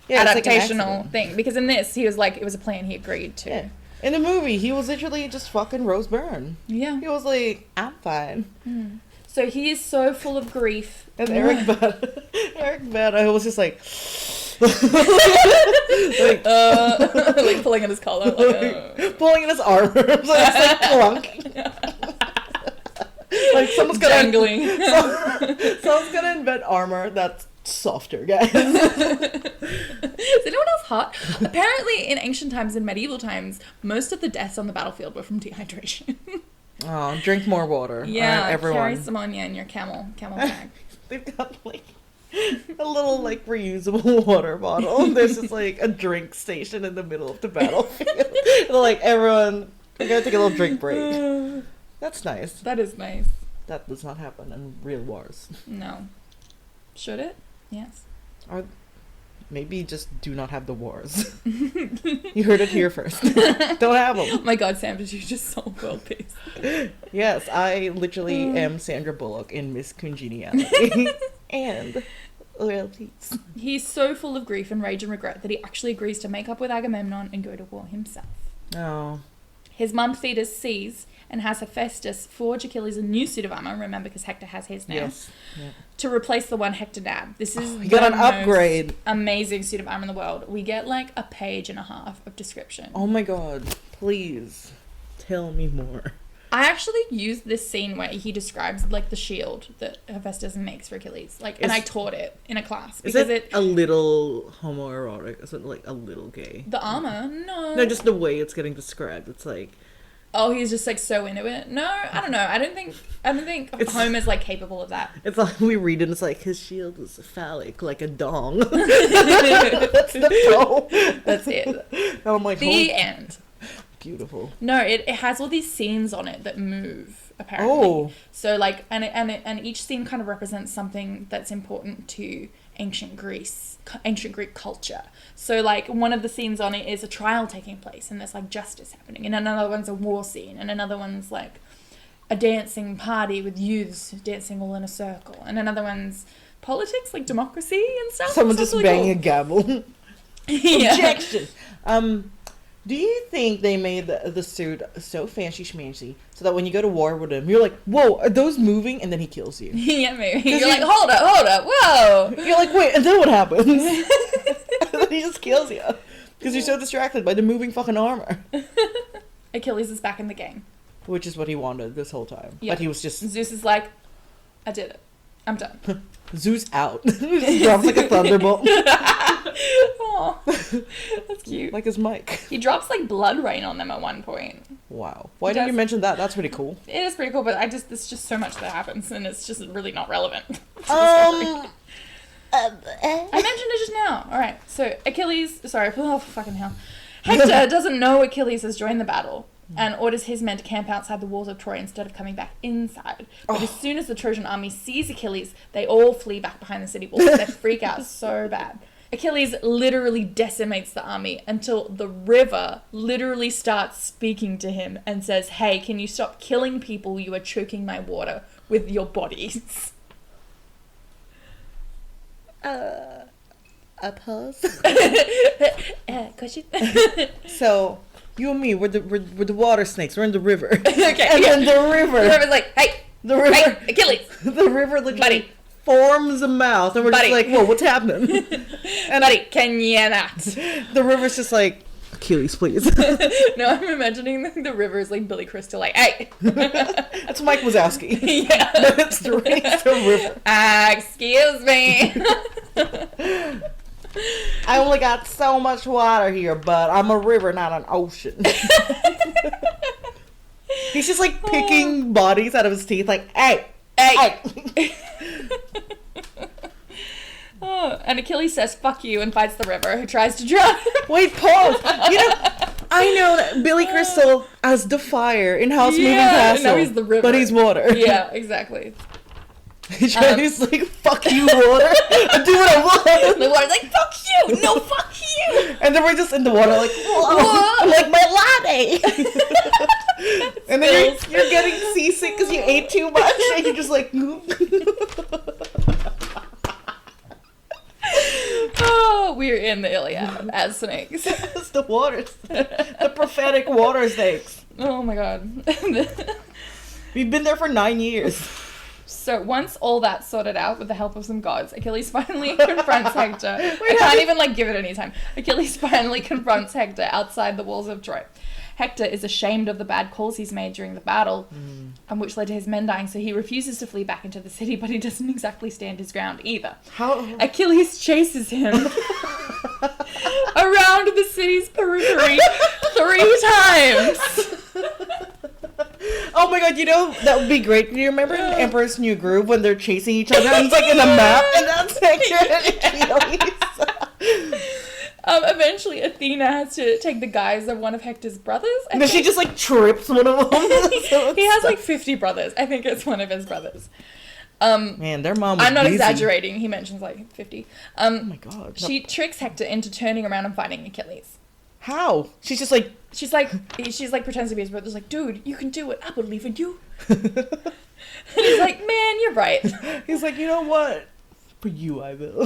B: adaptational thing. Because in this, he was like, it was a plan he agreed to.
A: Yeah. In the movie, he was literally just fucking Rose Byrne.
B: Yeah,
A: he was like, I'm fine.
B: Mm. So he is so full of grief.
A: And Eric Bana was just like, like
B: pulling at his collar,
A: pulling at his arm, like clunk. Like someone's gonna
B: dangling.
A: Someone's gonna invent armor that's softer, guys.
B: Is anyone else hot? Apparently, in ancient times and medieval times, most of the deaths on the battlefield were from dehydration.
A: Oh, drink more water.
B: Yeah,
A: everyone.
B: Carry some on you in your camel bag.
A: They've got like a little like reusable water bottle. There's just like a drink station in the middle of the battlefield. They're like, everyone, we're gonna take a little drink break. That's nice.
B: That is nice.
A: That does not happen in real wars.
B: No. Should it? Yes.
A: Or maybe just do not have the wars. You heard it here first. Don't have them.
B: Oh my god, Sam, did you just solve world peace?
A: Yes, I literally am Sandra Bullock in Miss Congeniality. And world peace.
B: He's so full of grief and rage and regret that he actually agrees to make up with Agamemnon and go to war himself.
A: Oh.
B: His mum Thetis sees and has Hephaestus forge Achilles a new suit of armor, remember, because Hector has his now,
A: Yes. Yeah.
B: to replace the one Hector nabbed. This is
A: he got an upgrade.
B: Amazing suit of armor in the world. We get like a page and a half of description.
A: Oh my god, please tell me more.
B: I actually used this scene where he describes like the shield that Hephaestus makes for Achilles, and I taught it in a class because
A: is it a little homoerotic? Is it like a little gay?
B: The armor, no,
A: just the way it's getting described. It's like,
B: oh, he's just like so into it. No, I don't know. I don't think Homer's like capable of that.
A: It's like we read it. It's like his shield was phallic, like a dong. That's the pro.
B: That's it.
A: And I'm like,
B: the end.
A: Beautiful.
B: No, it has all these scenes on it that move apparently.
A: Oh.
B: So like, and each scene kind of represents something that's important to ancient Greek culture. So like one of the scenes on it is a trial taking place and there's like justice happening, and another one's a war scene, and another one's like a dancing party with youths dancing all in a circle, and another one's politics, like democracy and stuff.
A: Someone just really banging a gavel.
B: Yeah.
A: Objection. Do you think they made the suit so fancy schmancy so that when you go to war with him, you're like, whoa, are those moving? And then he kills you.
B: Yeah, maybe. You're like, hold up, whoa.
A: You're like, wait, and then what happens? And then he just kills you. Because you're so distracted by the moving fucking armor.
B: Achilles is back in the game.
A: Which is what he wanted this whole time.
B: Yep.
A: But he was just...
B: Zeus is like, I did it. I'm done.
A: Zeus out. He drops like a thunderbolt.
B: Aw, that's cute.
A: Like his mic.
B: He drops like blood rain on them at one point.
A: Wow. Why didn't you mention that? That's pretty cool.
B: It is pretty cool, but there's just so much that happens, and it's just really not relevant.
A: I
B: mentioned it just now. All right, so Achilles. Sorry, oh fucking hell. Hector doesn't know Achilles has joined the battle and orders his men to camp outside the walls of Troy instead of coming back inside. But as soon as the Trojan army sees Achilles, they all flee back behind the city walls. They freak out so bad. Achilles literally decimates the army until the river literally starts speaking to him and says, hey, can you stop killing people? You are choking my water with your bodies.
A: A pause?
B: Question?
A: So, you and me, we're the water snakes. We're in the river.
B: Okay.
A: And then the river.
B: The river's like, hey, Achilles.
A: The river literally
B: Buddy.
A: forms a mouth, and we're just like, whoa, what's happening? And
B: Buddy, can you not?
A: The river's just like, Achilles, please.
B: No, I'm imagining the river is like Billy Crystal, like, hey.
A: That's Mike Wazowski.
B: Yeah.
A: That's the river.
B: Excuse me.
A: I only got so much water here, but I'm a river, not an ocean. He's just like picking bodies out of his teeth, like, hey.
B: Oh, and Achilles says, fuck you, and fights the river, who tries to drown him.
A: Wait, pause. I know that Billy Crystal as the fire in House Moving Castle.
B: No, he's the river.
A: But he's water.
B: Yeah, exactly.
A: He's like, fuck you, water. I do what I want.
B: The water's like, fuck you. No, fuck you.
A: And then we're just in the water like, whoa. I'm like, my latte. And then you're getting seasick because you ate too much. And you're just like,
B: oh, we're in the Iliad as snakes.
A: It's the waters. The prophetic water snakes.
B: Oh my god.
A: We've been there for 9 years.
B: So once all that's sorted out with the help of some gods, Achilles finally confronts Hector. I can't even give it any time. Achilles finally confronts Hector outside the walls of Troy. Hector is ashamed of the bad calls he's made during the battle, which led to his men dying, so he refuses to flee back into the city, but he doesn't exactly stand his ground either.
A: How?
B: Achilles chases him around the city's periphery 3 times.
A: Oh my god, that would be great. Do you remember in Emperor's New Groove when they're chasing each other and it's like in a map and that's Hector and Achilles?
B: Eventually Athena has to take the guise of one of Hector's brothers.
A: And then she just trips one of them.
B: He has 50 brothers. I think it's one of his brothers.
A: Man, their mom was
B: I'm not
A: busy.
B: exaggerating. He mentions 50.
A: Oh my god.
B: She tricks Hector into turning around and fighting Achilles.
A: How? She's just like...
B: She's pretends to be his brother. She's like, dude, you can do it. I believe in you. And he's like, man, you're right.
A: He's like, you know what? For you, I will.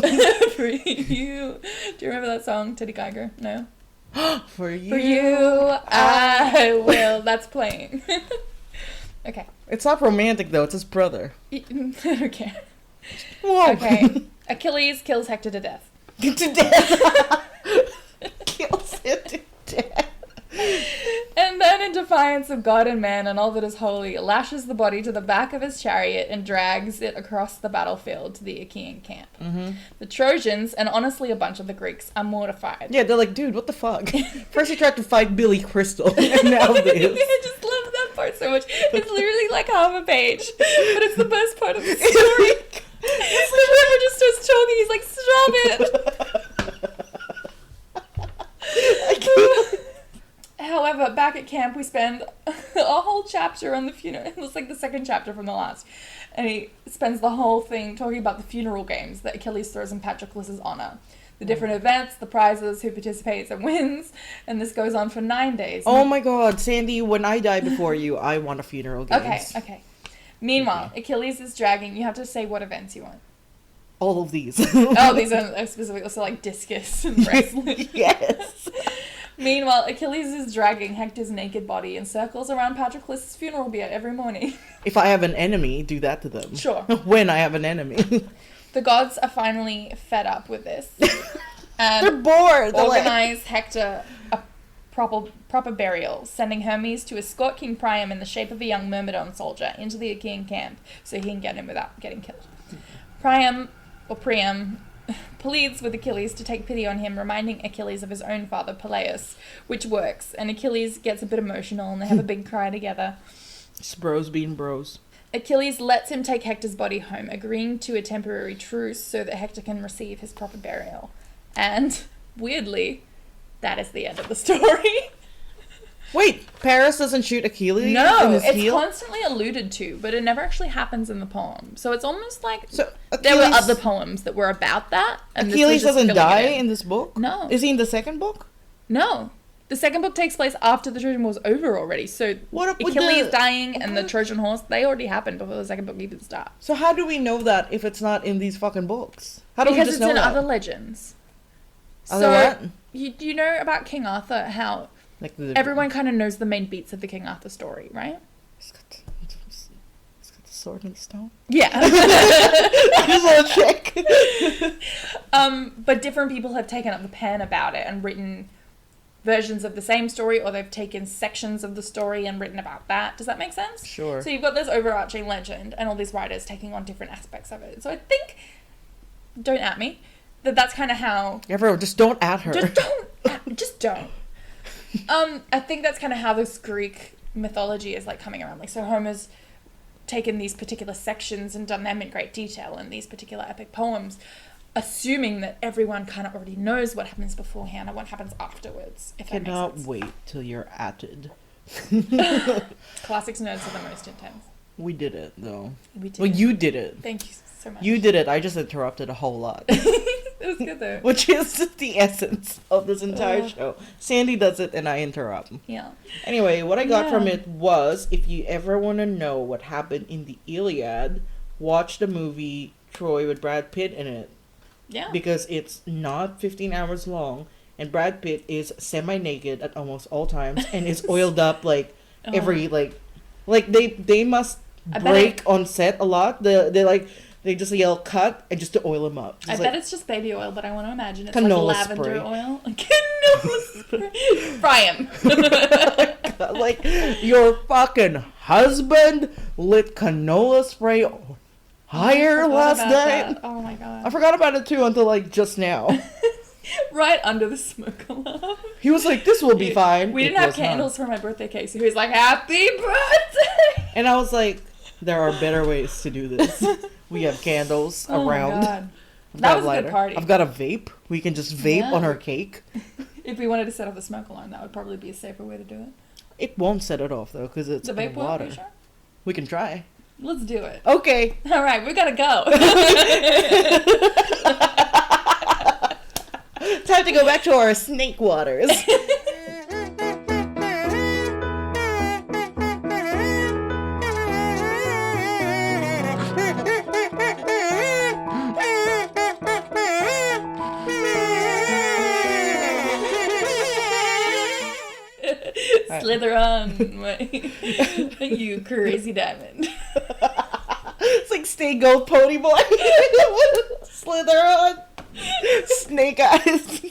B: For you. Do you remember that song, Teddy Geiger? No?
A: For you.
B: For you, I will. That's playing. Okay.
A: It's not romantic, though. It's his brother.
B: Okay.
A: Whoa.
B: Okay. Achilles kills Hector to death.
A: To death. Kills him to death.
B: And then, in defiance of God and man and all that is holy, lashes the body to the back of his chariot and drags it across the battlefield to the Achaean camp. Mm-hmm. The Trojans, and honestly a bunch of the Greeks, are mortified.
A: Yeah, they're like, dude, what the fuck? First he tried to fight Billy Crystal, and now this.
B: I just love that part so much. It's literally like half a page, but it's the best part of the story. It's the river just starts talking, he's like, stop it! However, back at camp, we spend a whole chapter on the funeral. It was like the second chapter from the last. And he spends the whole thing talking about the funeral games that Achilles throws in Patroclus' honor. The different events, the prizes, who participates and wins. And this goes on for 9 days.
A: Oh my god, Sandy, when I die before you, I want a funeral games.
B: Okay. Meanwhile, Achilles is dragging. You have to say what events you want.
A: All of these.
B: Oh, these are specific. Also like discus and wrestling.
A: Yes.
B: Meanwhile, Achilles is dragging Hector's naked body in circles around Patroclus' funeral bier every morning.
A: If I have an enemy, do that to them.
B: Sure.
A: When I have an enemy.
B: The gods are finally fed up with this. And
A: they're bored.
B: organize Hector a proper burial, sending Hermes to escort King Priam in the shape of a young Myrmidon soldier into the Achaean camp so he can get him without getting killed. Priam pleads with Achilles to take pity on him, reminding Achilles of his own father, Peleus, which works, and Achilles gets a bit emotional and they have a big cry together.
A: It's bros being bros.
B: Achilles lets him take Hector's body home, agreeing to a temporary truce so that Hector can receive his proper burial. And, weirdly, that is the end of the story.
A: Wait, Paris doesn't shoot Achilles in
B: No,
A: his
B: it's
A: heel?
B: constantly alluded to, but it never actually happens in the poem. So it's almost like
A: So
B: there were other poems that were about that. And this was
A: Achilles
B: just
A: doesn't
B: filling
A: die
B: it
A: in this book?
B: No.
A: Is he in the second book?
B: No. The second book takes place after the Trojan War's over already. So
A: What up with
B: Achilles
A: the-
B: dying and the Trojan horse, they already happened before the second book even starts.
A: So how do we know that if it's not in these fucking books? How do
B: Because
A: we just
B: it's
A: know
B: in
A: that?
B: other legends.
A: Other
B: So
A: what?
B: you know about King Arthur, how
A: Like
B: everyone kind of knows the main beats of the King Arthur story, right?
A: He's got the sword and the stone.
B: Yeah.
A: I just want to check.
B: But different people have taken up the pen about it and written versions of the same story, or they've taken sections of the story and written about that. Does that make sense?
A: Sure.
B: So you've got this overarching legend and all these writers taking on different aspects of it. So I think, don't at me, that's kind of how...
A: Everyone, just don't at her.
B: Just don't. I think that's kind of how this Greek mythology is like coming around. Like, so Homer's taken these particular sections and done them in great detail in these particular epic poems. assuming that everyone kind of already knows what happens beforehand and what happens afterwards. If that
A: Cannot
B: makes sense.
A: wait till you're at it.
B: Classics nerds are the most intense.
A: We did it, though.
B: We did.
A: Well, you did it.
B: Thank you so much.
A: You did it. I just interrupted a whole lot.
B: It was good though.
A: Which is the essence of this entire show. Sandy does it and I interrupt.
B: Yeah.
A: Anyway, what I got
B: Yeah.
A: from it was, if you ever want to know what happened in the Iliad, watch the movie Troy with Brad Pitt in it.
B: Yeah.
A: Because it's not 15 hours long, and Brad Pitt is semi-naked at almost all times, and is oiled up like every like they must break on set a lot. They just yell cut and just to oil him up.
B: I bet it's just baby oil, but I want to imagine it's
A: Canola
B: like lavender
A: spray.
B: oil. Canola spray. Fry him.
A: like your fucking husband lit canola spray higher last night.
B: Oh my god.
A: I forgot about it too until like just now.
B: Right under the smoke alarm.
A: He was like, "This will be fine."
B: We
A: It
B: didn't have
A: was not.
B: candles for my birthday cake, so he was like, "Happy birthday!"
A: And I was like, there are better ways to do this. We have candles
B: Oh my
A: around.
B: god.
A: I've
B: That
A: got
B: was a
A: lighter.
B: good party.
A: I've got a vape. We can just vape
B: Yeah.
A: on our cake.
B: If we wanted to set off the smoke alarm, that would probably be a safer way to do it.
A: It won't set it off though, because it's
B: The vape
A: in
B: will,
A: water.
B: are you sure?
A: We can try.
B: Let's do it.
A: Okay.
B: All right, we gotta go.
A: Time to go back to our snake waters.
B: Slither on, you crazy diamond.
A: It's like Stay Gold Pony Boy. Slither on. Snake eyes.